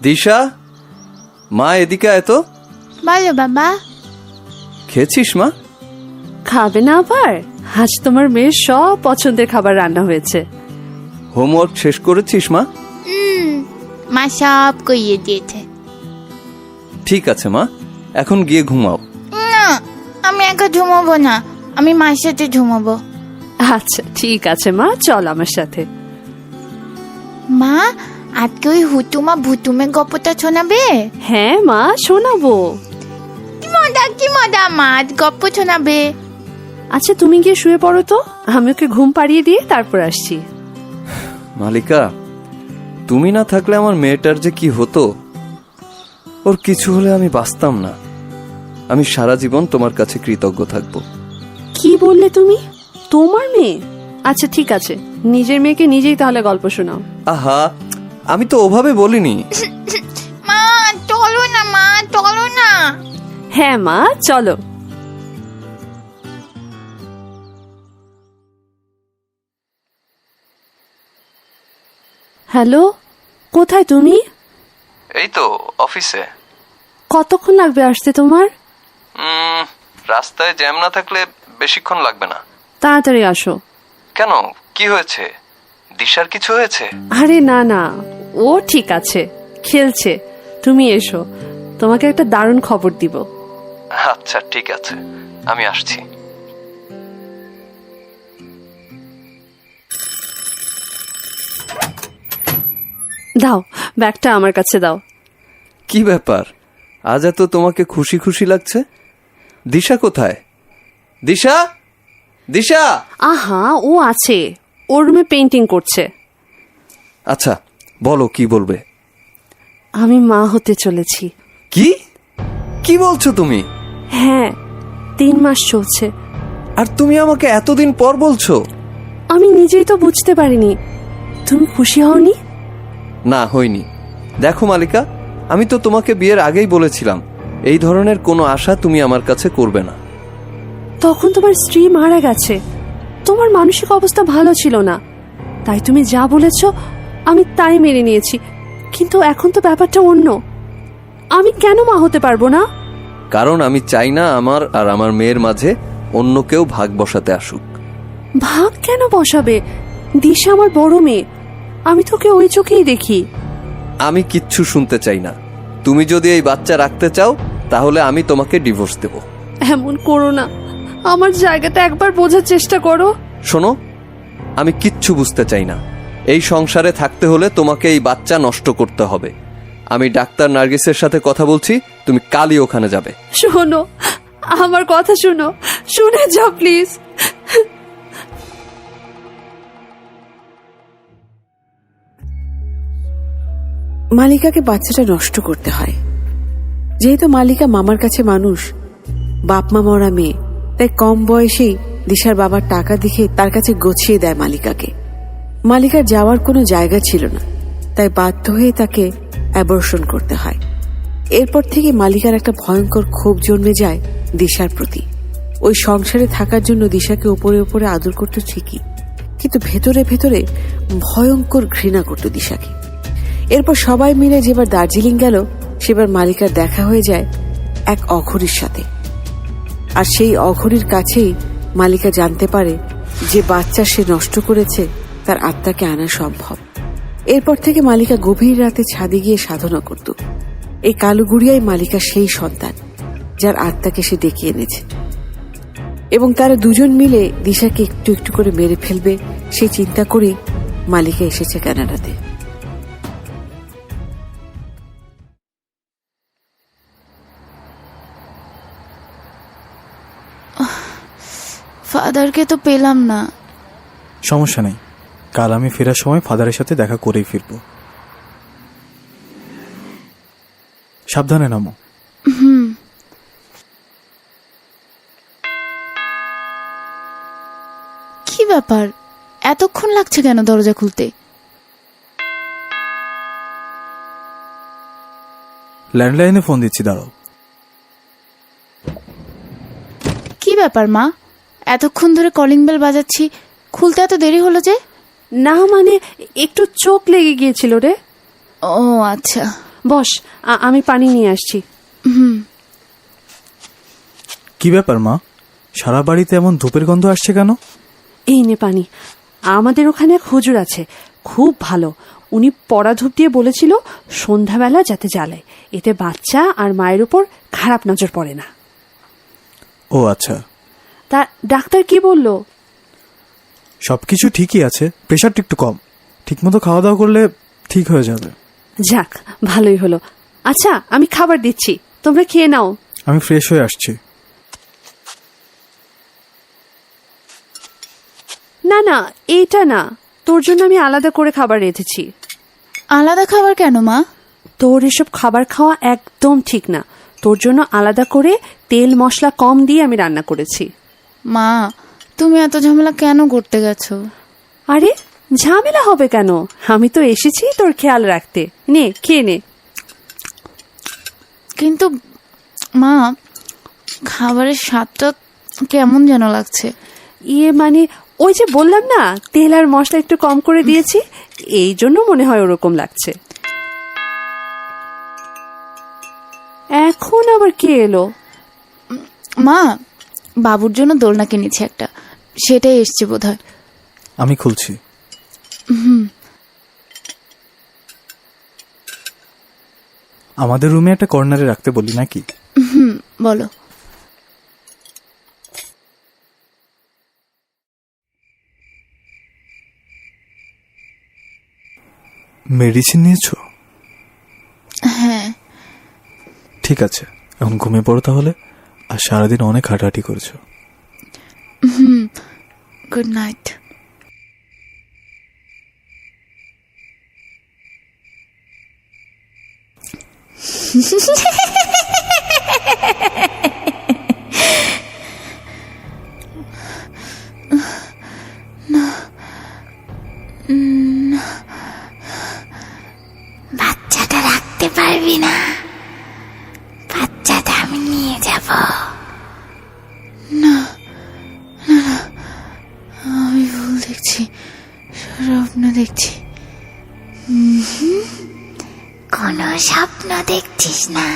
S8: দিশা, মা এদিকে আয় তো।
S3: বলো বাবা।
S8: খেয়েছিস মা?
S6: খাবে না আবার? আজ তোমার মেয়ের সব পছন্দের খাবার রান্না হয়েছে।
S8: হোমওয়ার্ক শেষ করেছিস মা?
S3: মা সব কইয়ে দিয়েছে।
S8: ঠিক আছে মা, এখন গিয়ে ঘুমাও।
S3: না, আমি একা ঘুমাবো না, আমি মায়ের সাথে ঘুমাবো।
S6: আচ্ছা ঠিক আছে মা, চল আমার সাথে।
S3: মা, আজকে ওই হুতুমা ভুতুমের গল্পটা শোনাবে?
S6: হ্যাঁ মা, শোনাবো।
S3: কি মজা মা, আজ গল্প শোনাবে।
S6: আচ্ছা তুমি গিয়ে শুয়ে পড়ো তো, আমি ওকে ঘুম পাড়িয়ে দিয়ে তারপর আসছি।
S8: মালিকা, তুমি না থাকলে আমার মেয়েটার যে কি হতো। ওর কিছু হলে আমি বাঁচতাম না। আমি সারা জীবন তোমার কাছে কৃতজ্ঞ থাকবো।
S6: কি বললে তুমি? তোমার মেয়ে? আচ্ছা ঠিক আছে, নিজের মেয়েকে নিজেই তাহলে গল্প শোনাও।
S8: আহা, আমি তো ওভাবে বলিনি।
S3: মা চলো না, মা চলো না।
S6: হ্যাঁ মা, চলো। হ্যালো, কোথায় তুমি?
S8: এই তো অফিসে।
S6: কতক্ষণ লাগবে আসতে তোমার?
S8: রাস্তায় জ্যাম না থাকলে বেশিক্ষণ লাগবে না।
S6: তাড়াতাড়ি আসো।
S8: কেন, কি হয়েছে? দিশার কিছু হয়েছে?
S6: আরে না না, ও ঠিক আছে, খেলছে। তুমি এসো, তোমাকে একটা দারুণ খবর দিব।
S8: আচ্ছা ঠিক আছে, আমি আসছি।
S6: দাও, ব্যাগটা আমার কাছে দাও।
S8: কি ব্যাপার, আজ এত তোমাকে খুশি খুশি লাগছে? দিশা কোথায়? দিশা, দিশা!
S6: আহা, ও আছে, ওর রুমে পেইন্টিং করছে।
S8: আচ্ছা বলো, কি বলবে?
S6: আমি মা হতে চলেছি।
S8: কি কি বলছো তুমি?
S6: হ্যাঁ, 3 মাস চলছে।
S8: আর তুমি আমাকে এতদিন পর বলছো?
S6: আমি নিজেই তো বুঝতে পারিনি। তুমি খুশি হওনি?
S8: না, হইনি। দেখো মালিকা, আমি তো তোমাকে বিয়ের আগেই বলেছিলাম এই ধরনের কোনো আশা তুমি আমার কাছে করবে না।
S6: তখন তোমার স্ত্রী মারা গেছে, তোমার মানসিক অবস্থা ভালো ছিল না, তাই তুমি যা বলেছ আমি তাই মেনে নিয়েছি। কিন্তু এখন তো ব্যাপারটা অন্য। আমি কেন মা হতে পারবো না?
S8: কারণ আমি চাই না আমার আর আমার মেয়ের মাঝে অন্য কেউ ভাগ বসাতে আসুক।
S6: ভাগ কেন বসাবে? দিশা আমার বড় মেয়ে, আমি তোকে ওই চোখেই দেখি।
S8: আমি কিচ্ছু শুনতে চাই না। তুমি যদি এই বাচ্চা রাখতে চাও তাহলে আমি তোমাকে ডিভোর্স দেব।
S6: এমন করো না, আমার জায়গাটা একবার বোঝার চেষ্টা করো।
S8: শোনো, আমি কিচ্ছু বুঝতে চাই না। এই সংসারে থাকতে হলে তোমাকে এই বাচ্চা নষ্ট করতে হবে। আমি ডাক্তার নার্গিসের সাথে কথা বলছি, তুমি কালই ওখানে যাবে।
S6: শোনো, আমার কথা শোনো, শুনে যাও প্লিজ।
S1: মালিকাকে বাচ্চাটা নষ্ট করতে হয়। যেহেতু মালিকা মামার কাছে মানুষ, বাপ মা মরা মেয়ে, তাই কম বয়সেই দিশার বাবার টাকা দেখে তার কাছে গছিয়ে দেয় মালিকাকে। মালিকার যাওয়ার কোনো জায়গা ছিল না, তাই বাধ্য হয়ে তাকে অ্যাবর্শন করতে হয়। এরপর থেকে মালিকার একটা ভয়ঙ্কর ক্ষোভ জন্মে যায় দিশার প্রতি। ওই সংসারে থাকার জন্য দিশাকে উপরে উপরে আদর করত ঠিকই, কিন্তু ভেতরে ভেতরে ভয়ঙ্কর ঘৃণা করত দিশাকে। এরপর সবাই মিলে যেবার দার্জিলিং গেল, সেবার মালিকার দেখা হয়ে যায় এক অঘরীর সাথে। আর সেই অঘরীর কাছেই মালিকা জানতে পারে যে বাচ্চা সে নষ্ট করেছে তার আত্মাকে আনা সম্ভব। এরপর থেকে মালিকা গভীর রাতে ছাদে গিয়ে সাধনা করত। এই কালো গুড়িয়াই মালিকা সেই সন্তান যার আত্মাকে সে ডেকে এনেছে, এবং তারা দুজন মিলে দিশাকে একটু একটু করে মেরে ফেলবে সেই চিন্তা করেই মালিকা এসেছে কানাডাতে।
S3: ফাদারকে তো পেলাম না।
S2: সমস্যা নেই, কাল আমি ফেরার সময় ফাদারের সাথে দেখা করেই ফিরবো। সাবধানে নামো।
S3: কি ব্যাপার, এতক্ষণ লাগছে কেন দরজা খুলতে?
S2: ল্যান্ডলাইনে ফোন দিচ্ছি, দাঁড়াও।
S3: কি ব্যাপার মা, এতক্ষণ ধরে কলিং বেল বাজাচ্ছি, খুলতে এত দেরি হলো যে?
S6: না মানে একটু চোখ লেগে গিয়েছিল রে।
S3: ও আচ্ছা।
S6: বস, আমি পানি নিয়ে আসছি।
S2: কি ব্যাপার মা, সারা বাড়িতে এমন ধূপের গন্ধ আসছে কেন?
S6: এই নে পানি। আমাদের ওখানে এক হুজুর আছে, খুব ভালো। উনি পড়া ধূপ দিয়ে বলেছিল সন্ধ্যাবেলা যাতে জ্বালায়, এতে বাচ্চা আর মায়ের উপর খারাপ নজর পড়ে না।
S2: ও আচ্ছা।
S6: তা ডাক্তার কি বললো?
S2: সবকিছু ঠিকই আছে, প্রেশারটা একটু কম, ঠিকমতো খাওয়া দাওয়া করলে ঠিক হয়ে যাবে।
S6: যাক, ভালোই হলো। আচ্ছা, আমি খাবার দিচ্ছি, তোমরা খেয়ে নাও।
S2: আমি ফ্রেশ হয়ে আসছি।
S6: না না, এইটা না, তোর জন্য আমি আলাদা করে খাবার রেখেছি।
S3: আলাদা খাবার কেন মা?
S6: তোর এসব খাবার খাওয়া একদম ঠিক না। তোর জন্য আলাদা করে তেল মশলা কম দিয়ে আমি রান্না করেছি।
S3: মা, তুমি এত ঝামেলা কেন করতে গেছো?
S6: আরে ঝামেলা হবে কেন, আমি তো এসেছি তোর খেয়াল রাখতে। নে খেয়ে নে।
S3: কিন্তু মা, খাবারের স্বাদটা কেমন যেন লাগছে।
S6: ইয়ে মানে ওই যে বললাম না, তেল আর মশলা একটু কম করে দিয়েছি, এই জন্য মনে হয় ওরকম লাগছে। এখন আবার কে এলো?
S3: মা, বাবুর জন্য দোলনা কিনেছি একটা, সেটাই এসছে বোধহয়।
S2: আমি খুলছি। আমাদের রুমে একটা কর্নারে রাখতে বলি নাকি?
S3: বলো।
S2: মেডিসিন নিয়েছো?
S3: হ্যাঁ।
S2: ঠিক আছে, এখন ঘুমিয়ে পড়ো তাহলে। আর সারাদিন অনেক হাঁটাহাঁটি করেছো।
S3: Good night.
S7: বাচ্চাটা রাখতে পারবি না, বাচ্চাটা আমি নিয়ে যাব।
S3: আমি ভুল দেখছি, স্বপ্ন দেখছি।
S7: কোনো স্বপ্ন দেখছিস না।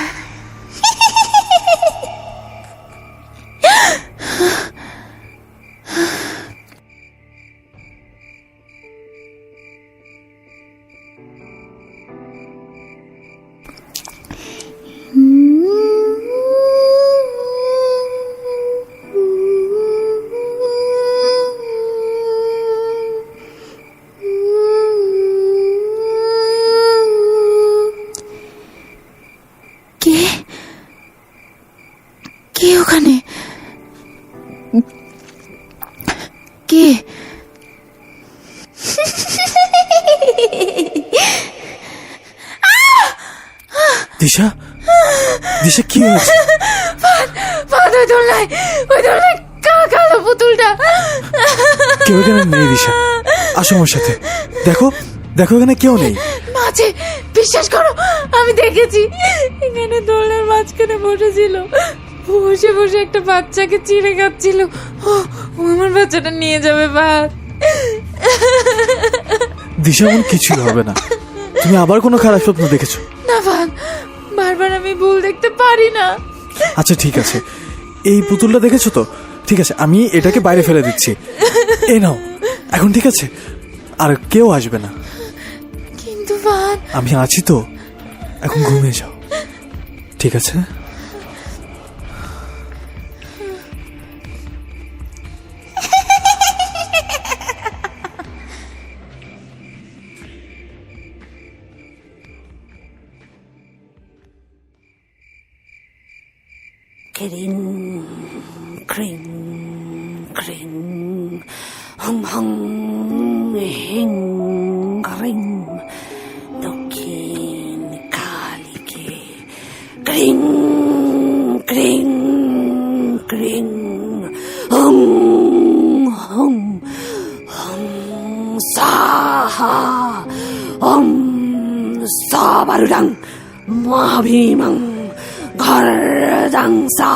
S3: কে কে ওখানে? কে?
S2: দিশা, দিশা কি হয়েছে?
S3: ওই দোলনায় কালো পুতুলটা।
S2: কেউ এখানে নেই দিশা, আসো আমার সাথে। দেখো দেখো, এখানে কেউ নেই।
S3: মাঝে বিশ্বাস করো, আমি দেখেছি এখানে দোলনার মাঝখানে বসেছিল, বসে বসে একটা বাচ্চাকে চিড়ে খাচ্ছিল। ও আমার বাচ্চাটা নিয়ে যাবে বাদ।
S2: দিশা, এমন কিছুই হবে না। তুমি আবার কোনো খারাপ স্বপ্ন দেখেছো?
S3: না বাদ, বারবার আমি ভুল দেখতে পারি না।
S2: আচ্ছা ঠিক আছে, এই পুতুলটা দেখেছো তো? ঠিক আছে, আমি এটাকে বাইরে ফেলে দিচ্ছি। এই নাও এখন, ঠিক আছে? আর কেউ আসবে না।
S3: কিন্তু বাদ,
S2: আমি আছি তো, এখন ঘুমিয়ে যাও, ঠিক আছে?
S6: ক্রিং ক্রিং ক্রিং হং হং হিং ক্রিং দক্ষিণ কালীকে ক্রিং ক্রিং ক্রিং হং হং হং সাহা হং সাবারুডাং মহাভীমং ঘরদাংসা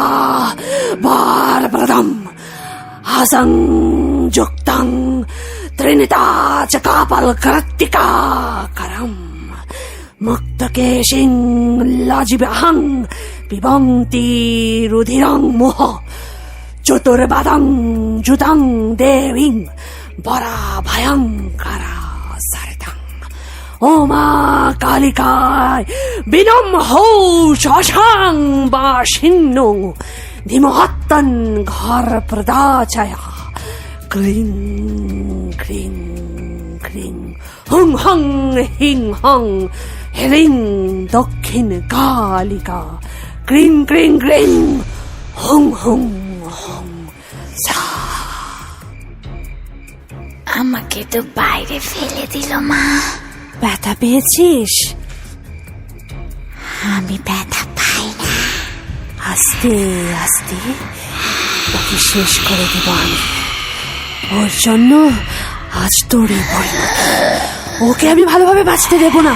S6: বারপ্রদম হাসং যুক্তং ত্রিনিতা চ কাপাল কৃত্তিকা করম মুক্তকেশিং লজিবাহং পিবন্তি রুধিরং মোহ চতুর্বাদং যুতং দেবীং বরা ভয়ঙ্করা সরতং ও মা কালিকায় বিনম হৌ শশাং বাসিন্নু ধীমহত্তন ঘর প্রদাচয়া ক্রিং ক্রিং ক্রিং হুং হং হিং হং হ্রিং দক্ষিণ কালিকা ক্রিং ক্রিং ক্রিং হুং হুং হুং সা।
S7: আমাকে তো বাইরে ফেলে দিল মা।
S6: ব্যথা পেয়েছিস?
S7: আমি ব্যথা পাই না।
S6: আস্তে আস্তে ওকে শেষ করে দেব আমি। ওর জন্য আজ তোরই পরিণতি। ওকে আমি ভালোভাবে বাঁচতে দেব না।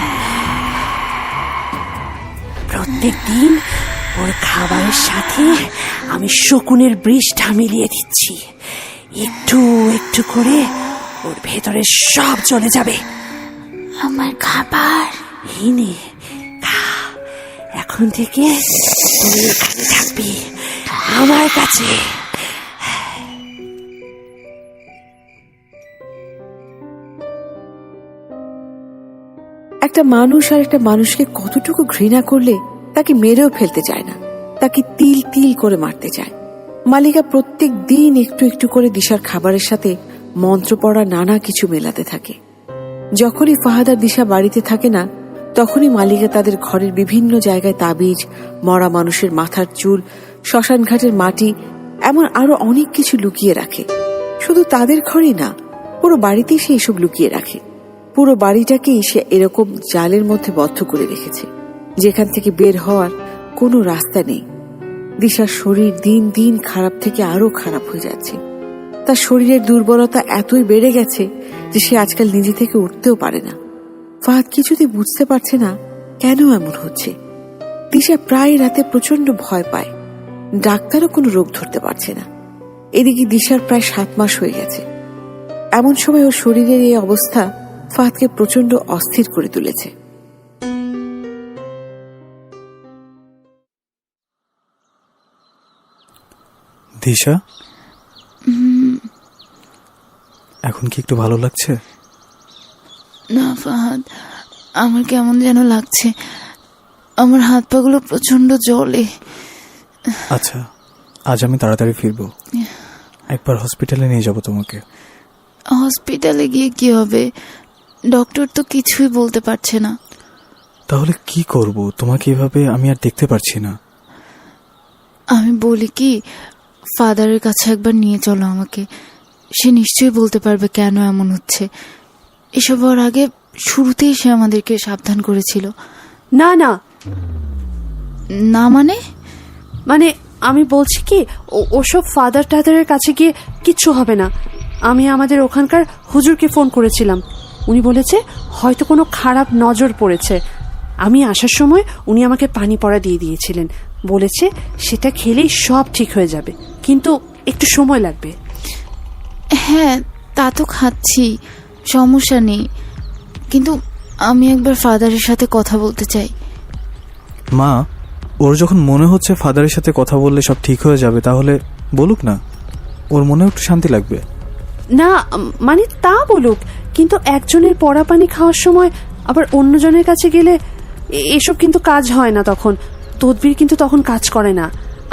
S6: প্রত্যেক দিন ওর খাবারের সাথে আমি শকুনের বৃষ্ঠা মিলিয়ে দিচ্ছি। একটু একটু করে ওর ভেতরে সব চলে যাবে।
S7: আমার খাবার
S6: এই নে, খা। এখন থেকে তুই এখানে থাকবি, আমার কাছে।
S1: একটা মানুষ আর একটা মানুষকে কতটুকু ঘৃণা করলে তাকে মেরেও ফেলতে চায় না, তাকে তিল তিল করে মারতে চায়। মালিকা প্রত্যেক দিন একটু একটু করে দিশার খাবারের সাথে মন্ত্র পড়া নানা কিছু মেলাতে থাকে। যখনই ফাহাদ আর দিশা বাড়িতে থাকে না, তখনই মালিকা তাদের ঘরের বিভিন্ন জায়গায় তাবিজ, মরা মানুষের মাথার চুল, শ্মশান ঘাটের মাটি, এমন আরো অনেক কিছু লুকিয়ে রাখে। শুধু তাদের ঘরেই না, পুরো বাড়িতেই সে এসব লুকিয়ে রাখে। পুরো বাড়িটাকেই সে এরকম জালের মধ্যে বদ্ধ করে রেখেছে, যেখান থেকে বের হওয়ার কোনো রাস্তা নেই। দিশার শরীর দিন দিন খারাপ থেকে আরো খারাপ হয়ে যাচ্ছে। তার শরীরের দুর্বলতা এতই বেড়ে গেছে যে সে আজকাল নিজে থেকে উঠতেও পারে না। ফাহাদ কিছুতেই বুঝতে পারছে না কেন এমন হচ্ছে। দিশা প্রায় রাতে প্রচন্ড ভয় পায়। ডাক্তারও কোনো রোগ ধরতে পারছে না। এদিকে দিশার প্রায় 7 মাস হয়ে গেছে। এমন সময় ওর শরীরের এই অবস্থা ফাহাদকে প্রচন্ড অস্থির করে তুলেছে।
S2: দিশা, এখন কি একটু ভালো লাগছে?
S3: না ফাহাদ, আমার কেমন যেন লাগছে। আমার হাত পাগুলো প্রচন্ড জ্বলে।
S2: আচ্ছা, আজ আমি তাড়াতাড়ি ফিরবো। একবার হসপিটালে নিয়ে যাব তোমাকে।
S3: হসপিটালে গিয়ে কি হবে? ডক্টর তো কিছুই বলতে পারছে না।
S2: তাহলে কি করব? তোমাকে এভাবে আমি আর দেখতে পারছি না।
S3: আমি বলি কি, ফাদারের কাছে একবার নিয়ে চলো আমাকে। সে নিশ্চয়ই বলতে পারবে কেন এমন হচ্ছে। এসব হওয়ার আগে শুরুতেই সে আমাদেরকে সাবধান করেছিল।
S6: না না
S3: না মানে?
S6: মানে আমি বলছি কি, ওসব ফাদার টাদারের কাছে গিয়ে কিচ্ছু হবে না। আমি আমাদের ওখানকার হুজুরকে ফোন করেছিলাম। উনি বলেছে হয়তো কোনো খারাপ নজর পড়েছে। আমি আসার সময় উনি আমাকে পানি পড়া দিয়ে দিয়েছিলেন। বলেছে সেটা খেলেই সব ঠিক হয়ে যাবে, কিন্তু একটু সময় লাগবে।
S3: হ্যাঁ, তা তো খাচ্ছি, সমস্যা নেই, কিন্তু আমি একবার ফাদারের সাথে কথা বলতে চাই।
S2: মা, ওর যখন মনে হচ্ছে ফাদারের সাথে কথা বললে সব ঠিক হয়ে যাবে, তাহলে বলুক না, ওর মনে একটু শান্তি লাগবে।
S6: না মানে তা বলুক, কিন্তু একজনের পড়া পানি খাওয়ার সময় আবার অন্যজনের কাছে গেলে এসব কিন্তু কাজ হয় না। তখন তদবির কিন্তু তখন কাজ করে না।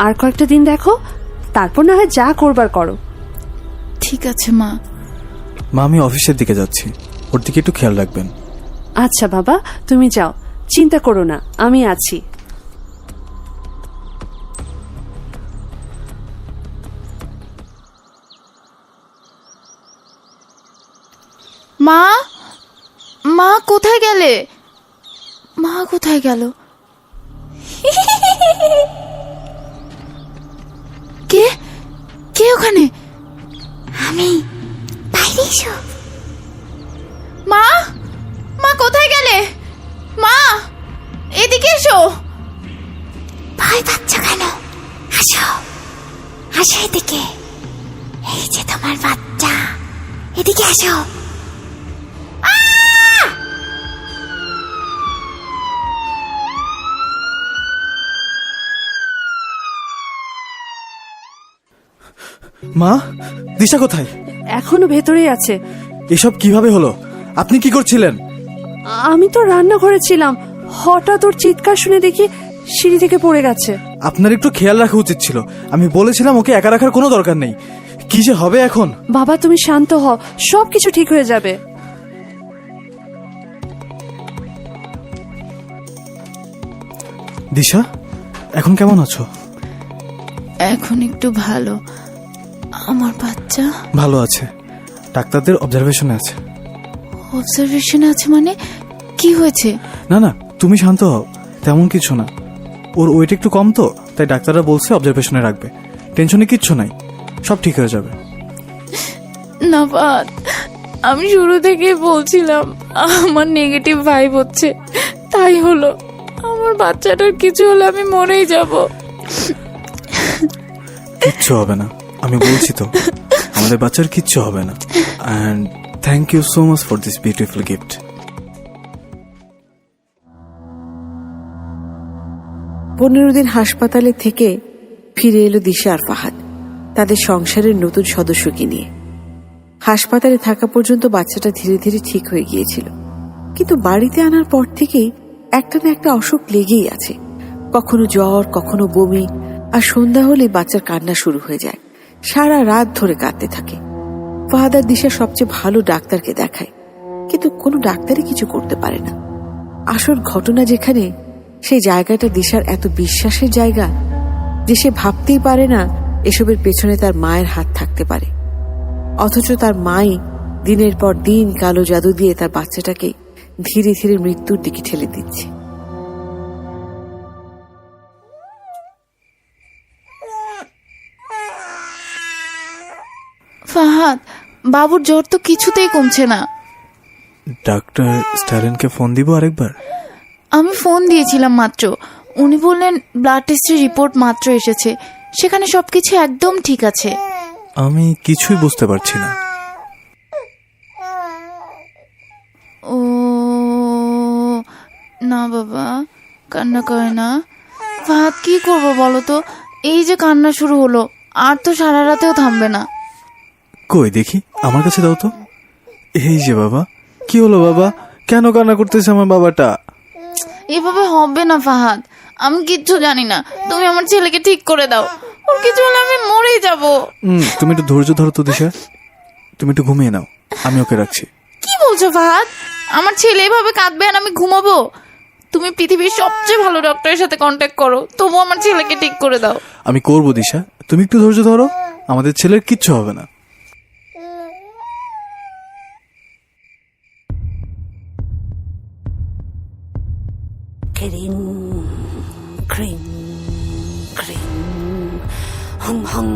S6: আর কয়েকটা দিন দেখো, তারপর না হয় যা করবার করো।
S3: ঠিক আছে মা।
S2: মা, আমি অফিসের দিকে যাচ্ছি, ওর দিকে একটু খেয়াল রাখবেন।
S6: আচ্ছা বাবা, তুমি যাও, চিন্তা করো না, আমি আছি।
S3: মা, মা কোথায় গেলে? মা কোথায় গেল? কে কে ওখানে?
S7: আমি। বাইরে এসো।
S3: মা, মা কোথায় গেলে? মা, এদিকে এসো।
S7: কাঁদছো কেন? আসো, আসো এদিকে। এই যে তোমার বাচ্চা, এদিকে আসো।
S2: মা, দিশা কোথায়?
S6: এখনো ভেতরেই আছে।
S2: এসব কিভাবে হলো? আপনি কি করছিলেন?
S6: আমি তো রান্নাঘরে ছিলাম, হঠাৎ ওর চিৎকার শুনে দেখি সিঁড়ি থেকে পড়ে গেছে।
S2: আপনার একটু খেয়াল রাখা উচিত ছিল। আমি বলেছিলাম ওকে একা রাখার কোনো দরকার নেই। কি যে হবে এখন?
S6: বাবা তুমি শান্ত হও, সব কিছু ঠিক হয়ে যাবে।
S2: দিশা, এখন কেমন আছো?
S3: এখন একটু ভালো। আমার বাচ্চা
S2: ভালো আছে, ডাক্তারদের অবজারভেশনে আছে।
S3: অবজারভেশন আছে মানে? কি হয়েছে?
S2: না না, তুমি শান্ত হও, তেমন কিছু না। ওর ওয়েট একটু কম তো, তাই ডাক্তাররা বলছে অবজারভেশনে রাখবে। টেনশনে কিচ্ছু নাই, সব ঠিক হয়ে যাবে।
S3: না বাদ, আমি শুরু থেকেই বলছিলাম আমার নেগেটিভ ভাইব হচ্ছে, তাই হলো। আমার বাচ্চাটার কিছু হলে আমি মরেই যাব।
S2: কিচ্ছু হবে না, আমি বলছি তো, আমাদের বাচ্চার কিচ্ছু হবে না। And thank you so much for this beautiful gift.
S1: 15 দিন হাসপাতালে থেকে ফিরে এলো দিশা আর ফাহাদ তাদের সংসারের নতুন সদস্যকে নিয়ে। হাসপাতালে থাকা পর্যন্ত বাচ্চাটা ধীরে ধীরে ঠিক হয়ে গিয়েছিল, কিন্তু বাড়িতে আনার পর থেকেই একটা না একটা অসুখ লেগেই আছে। কখনো জ্বর, কখনো বমি, আর সন্ধ্যা হলে বাচ্চার কান্না শুরু হয়ে যায়। সারা রাত ধরে কাঁদতে থাকে। ফাহাদ আর দিশা সবচেয়ে ভালো ডাক্তারকে দেখায়, কিন্তু কোনো ডাক্তারই কিছু করতে পারে না। আসল ঘটনা যেখানে, সেই জায়গাটা দিশার এত বিশ্বাসের জায়গা যে সে ভাবতেই পারে না এসবের পেছনে তার মায়ের হাত থাকতে পারে। অথচ তার মাই দিনের পর দিন কালো জাদু দিয়ে তার বাচ্চাটাকে ধীরে ধীরে মৃত্যুর দিকে ঠেলে দিচ্ছে।
S3: ফাহাদ, বাবুর জ্বর তো কিছুতেই কমছে না।
S2: ডাক্তার স্ট্যালিনকে ফোন দিব আরেকবার?
S3: আমি ফোন দিয়েছিলাম মাত্র, উনি বললেন ব্লাড টেস্টের রিপোর্ট মাত্র এসেছে, সেখানে সবকিছু একদম ঠিক আছে।
S2: আমি কিছুই বুঝতে পারছি না।
S3: ও না বাবা, কান্না করে না। ফাহাদ, কি করবো বলো তো? এই যে কান্না শুরু হলো, আর তো সারা রাতেও থামবে না।
S2: কই দেখি, আমার কাছে দাও তো। এই যে বাবা, কি হলো বাবা? কেন কান্না করতেছে আমার বাবাটা?
S3: এভাবে হবে না ফাহাদ, আমি কিচ্ছু জানি না। তুমি আমার ছেলেকে ঠিক করে দাও, ওর কিছু হলে আমি মরেই যাব।
S2: তুমি একটু ধৈর্য ধরো তো দিশা, তুমি একটু ঘুমিয়ে নাও, আমি ওকে রাখছি।
S3: কি বলছো ফাহাদ? আমার ছেলে এভাবে কাঁদবে আর আমি ঘুমাবো? তুমি পৃথিবীর সবচেয়ে ভালো ডক্টরের সাথে কন্ট্যাক্ট করো, তবু আমার ছেলেকে ঠিক করে দাও।
S2: আমি করবো দিশা, তুমি একটু ধৈর্য ধরো, আমাদের ছেলের কিচ্ছু হবে না।
S6: ক্রিং ক্রিং ক্রিং হং হং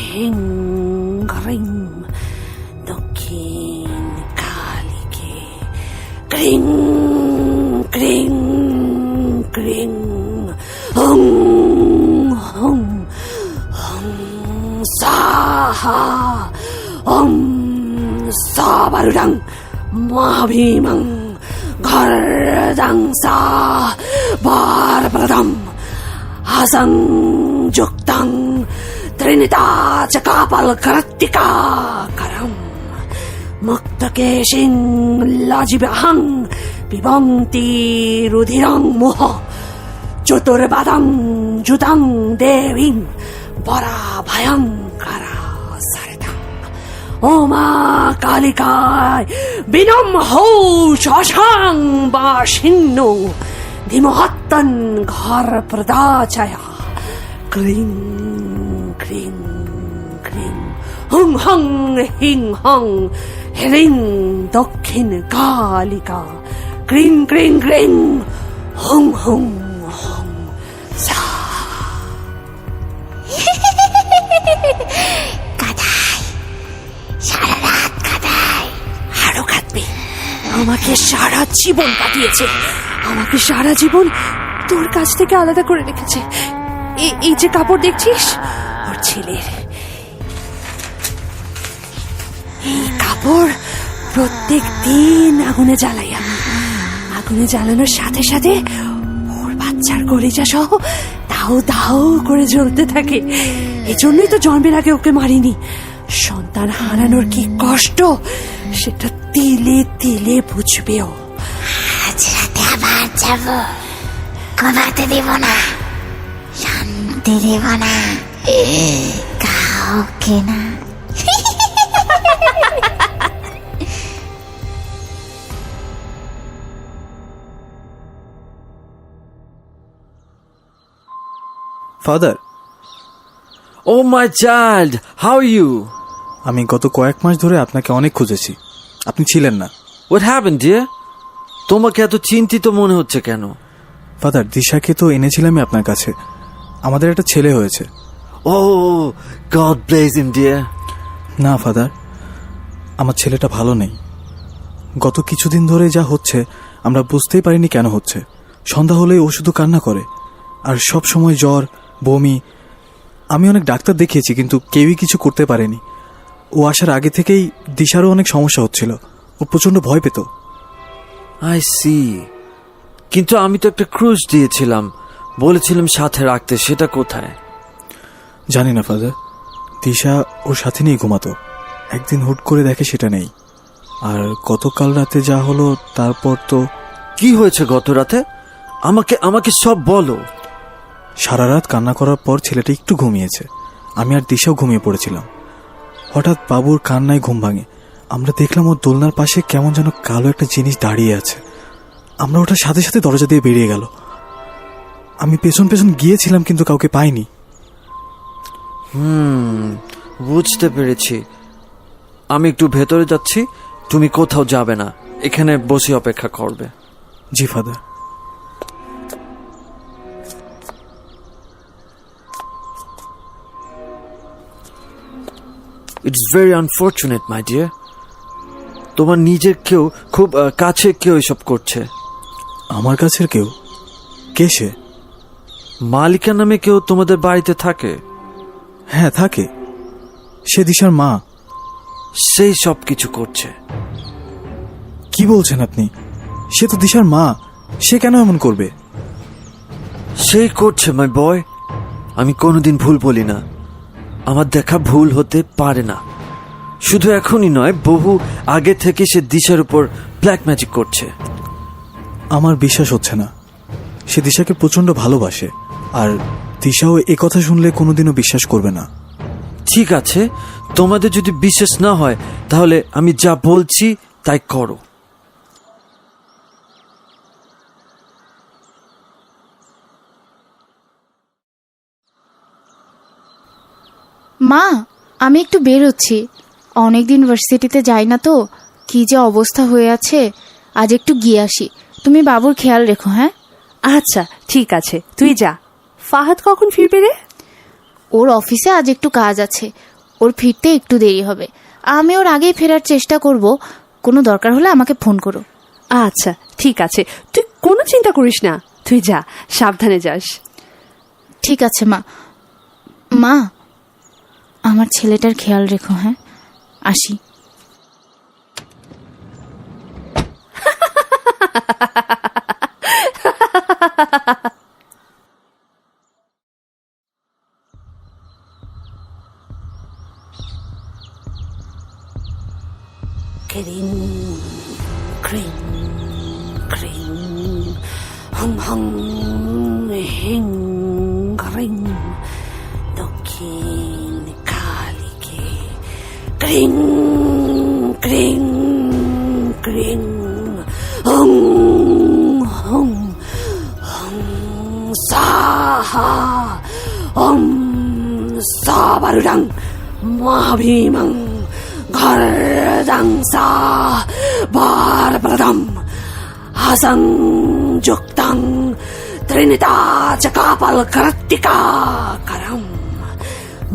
S6: হিং ক্রিং দক্ষিণ কালীকে ক্রিং ক্রিং ক্রিং হং হং হং সাহা সাবারুডাং মহাভীমং ঘরদাংসা বারবরদম হাসং যুক্তং ত্রিনিতা চ কাপাল কৃত্তিকা করম মুক্তকেশিং লাজিবাহং পিবন্তি রুধিরং মোহ চতুর্বাদং যুতং দেবীং বরা ভয়ঙ্করা সরিতং ও মা কালিকায় বিনম হৌ শশাং বাসিন্ন ধীমহত্তন ঘর প্রদাচয়া ক্রিং ক্রিং ক্রিং হুং হং হিং হং হ্রিং দক্ষিণ কালিকা ক্রিং ক্রিং ক্রিং হুং হুং হং সা।
S7: কাদাই, সারা রাত কাদাই।
S6: আরো কাঁদবে? আমাকে সারা জীবন কাটিয়েছে, আমাকে সারা জীবন তোর কাছ থেকে আলাদা করে রেখেছে। এই যে কাপড় দেখছিস, ওর ছেলের। এই কাপড় প্রত্যেক দিন আগুনে জ্বালাই আমি। আগুনে জ্বালানোর সাথে সাথে ওর বাচ্চার কলিজা সহ দাও দাও করে জ্বলতে থাকে। এজন্যই তো জন্মের আগে ওকে মারিনি। সন্তান হারানোর কি কষ্ট সেটা তিলে তিলে বুঝবে ও।
S7: আজ রাতে আবার যাব, ঘুমাতে দেব না, শান্তি দেব না কাউকে না।
S2: Father,
S4: oh my child, how are you?
S2: আমি গত কয়েক মাস ধরে আপনাকে অনেক খুঁজেছি, আপনি ছিলেন না।
S4: What happened dear? তোমাকে এত চিন্তিত মনে হচ্ছে কেন?
S2: ফাদার, দিশাকে তো এনেছিলামই আপনার কাছে। আমাদের একটা ছেলে হয়েছে।
S4: ও গড ব্লেস হিম ডিয়ার।
S2: না ফাদার, আমার ছেলেটা ভালো নেই। গত কিছুদিন ধরে যা হচ্ছে আমরা বুঝতেই পারিনি কেন হচ্ছে। সন্ধ্যা হলেই ও শুধু কান্না করে, আর সব সময় জ্বর, বমি। আমি অনেক ডাক্তার দেখিয়েছি কিন্তু কেউই কিছু করতে পারেনি। ও আসার আগে থেকেই দিশারও অনেক সমস্যা হচ্ছিল। ও প্রচন্ড ভয় পেত।
S4: I see. কিন্তু আমি তো একটা ক্রুজ দিয়েছিলাম, বলেছিলাম সাথে রাখতে, সেটা কোথায়?
S2: জানি না ফাদার, দিশা ওর সাথে নিয়ে ঘুমাতো। একদিন হুট করে দেখে সেটা নেই। আর গতকাল রাতে যা হলো তারপর তো।
S4: কি হয়েছে গত রাতে? আমাকে সব বলো।
S2: সারা রাত কান্না করার পর ছেলেটা একটু ঘুমিয়েছে। আমি আর দিশাও ঘুমিয়ে পড়েছিলাম। হঠাৎ বাবুর কান্নায় ঘুম ভাঙে। আমরা দেখলাম ওর দোলনার পাশে কেমন যেন কালো একটা জিনিস দাঁড়িয়ে আছে। আমরা ওটার সাথে সাথে দরজা দিয়ে বেরিয়ে গেল। আমি পেছন পেছন গিয়েছিলাম কিন্তু কাউকে পাইনি।
S4: বুঝতে পেরেছি। আমি একটু ভেতরে যাচ্ছি, তুমি কোথাও যাবে না, এখানে বসে অপেক্ষা করবে।
S2: জি father.
S4: It's very unfortunate my dear. তোমার নিজের কেউ, খুব কাছে কেউ এসব করছে।
S2: আমার কাছের কেউ? কে সে?
S4: মালিকা নামে কেউ তোমাদের বাড়িতে থাকে?
S2: হ্যাঁ থাকে, সে দিশার মা।
S4: সেই সব কিছু করছে।
S2: কি বলছেন আপনি? সে তো দিশার মা, সে কেন এমন করবে?
S4: সেই করছে মাই বয়। আমি কোনোদিন ভুল বলি না, আমার দেখা ভুল হতে পারে না। শুধু এখনই নয়, বহু আগে থেকে সে দিশার উপর ব্ল্যাক ম্যাজিক করছে।
S2: আমার বিশ্বাস হচ্ছে না। সে দিশাকে প্রচন্ড ভালোবাসে, আর দিশাও এ কথা শুনলে কোনোদিনও বিশ্বাস করবে না।
S4: ঠিক আছে, তোমাদের যদি বিশ্বাস না হয় তাহলে আমি যা বলছি তাই করো।
S3: মা, আমি একটু বেরোচ্ছি। অনেকদিন ভার্সিটিতে যাই না তো, কি যে অবস্থা হয়ে আছে। আজ একটু গিয়ে আসি। তুমি বাবুর খেয়াল রেখো। হ্যাঁ
S6: আচ্ছা ঠিক আছে, তুই যা। ফাহাদ কখন ফিরবে রে?
S3: ওর অফিসে আজ একটু কাজ আছে, ওর ফিরতে একটু দেরি হবে। আমি ওর আগেই ফেরার চেষ্টা করব। কোনো দরকার হলে আমাকে ফোন করো।
S6: আচ্ছা ঠিক আছে, তুই কোনো চিন্তা করিস না, তুই যা, সাবধানে যাস।
S3: ঠিক আছে মা। মা, আমার ছেলেটার খেয়াল রেখো। হ্যাঁ, আসি।
S6: ক্রিং ক্রিং ক্রিং হং হং হিং ক্রিং দক্ষিণ কালীকে ক্রিং ক্রিং ক্রিং হং হং হং সাহা সাবারুডাং মহাভীমং ঘরদাংসা বারবরদম হাসং যুক্তং ত্রিনিতা চকাপল কৃত্তিকা করম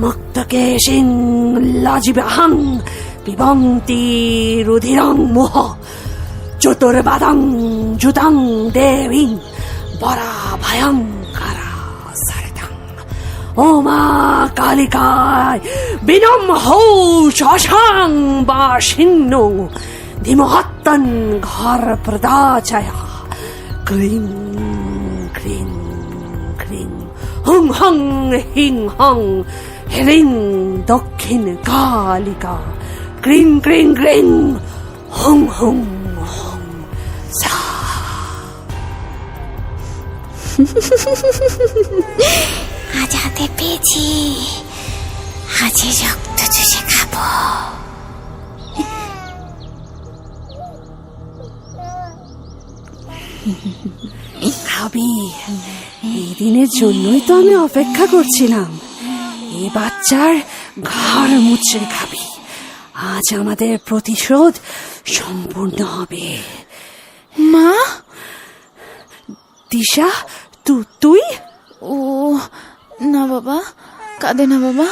S6: মুক্তকেশিং লজিবহং পিবন্তি রুধিরং মোহ চতুর্বাদং জুতং দেবীং বরা ভয়ঙ্করা সরদং ও মা কালিকায় বিনম হৌ শশাং বাসিন্ন ধীমহত্তন ঘর প্রদাচয়া ক্রিং ক্রিং ক্রিং হুং হং হিং হং হ্রিং দক্ষিণ কালিকা ক্রিং ক্রিং ক্রিং হুং হুং হুং সা।
S7: আজ হাতে পেয়েছি, আজ রক্ত চুষে খাবো।
S6: খাবি, এই দিনের জন্যই তো আমি অপেক্ষা করছিলাম। এই বাচ্চার ঘাড় মুচড়ে খাবি। আজ আমাদের প্রতিশোধ সম্পূর্ণ হবে।
S3: মা,
S6: দিশা, তুই?
S3: ও না বাবা, কাঁদে না বাবা।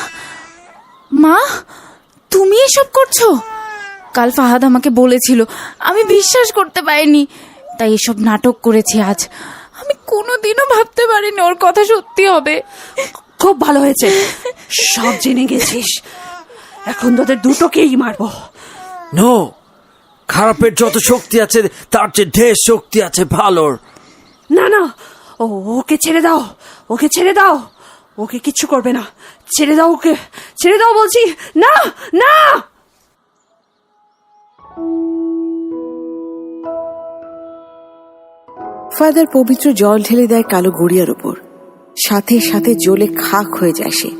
S3: মা, তুমি এসব করছো? কাল ফাহাদ আমাকে বলেছিল, আমি বিশ্বাস করতে পারিনি, তাই এসব নাটক করেছি আজ। আমি কোনোদিনও ভাবতে পারিনি ওর কথা সত্যি হবে।
S6: খুব ভালো হয়েছে, সব জেনে গেছিস। এখন তোদের দুটোকেই মারবো।
S4: নো, খারাপের যত শক্তি আছে তার চেয়ে ঢের শক্তি আছে ভালোর।
S6: না না, ওকে ছেড়ে দাও, ওকে ছেড়ে দাও। ওকে কিচ্ছু করবে না, ছেড়ে দাও ওকে, ছেড়ে দাও বলছি। না না।
S1: ফাদার পবিত্র জল ঢেলে দেয় কালো গড়িয়ার উপর। সাথে সাথে জ্বলে খাক হয়ে যায় সে।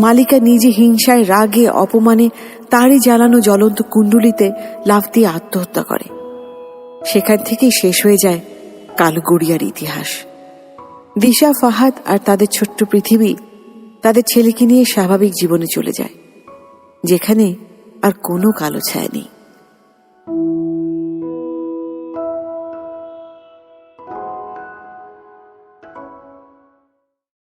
S1: মালিকা নিজে হিংসায়, রাগে, অপমানে তারই জ্বালানো জ্বলন্ত কুণ্ডুলিতে লাফ দিয়ে আত্মহত্যা করে। সেখান থেকেই শেষ হয়ে যায় কালো গড়িয়ার ইতিহাস। দিশা, ফাহাদ আর তাদের ছোট্ট পৃথিবী তাদের ছেলেকে নিয়ে স্বাভাবিক জীবনে চলে যায়, যেখানে আর কোনো কালো ছায়া নেই।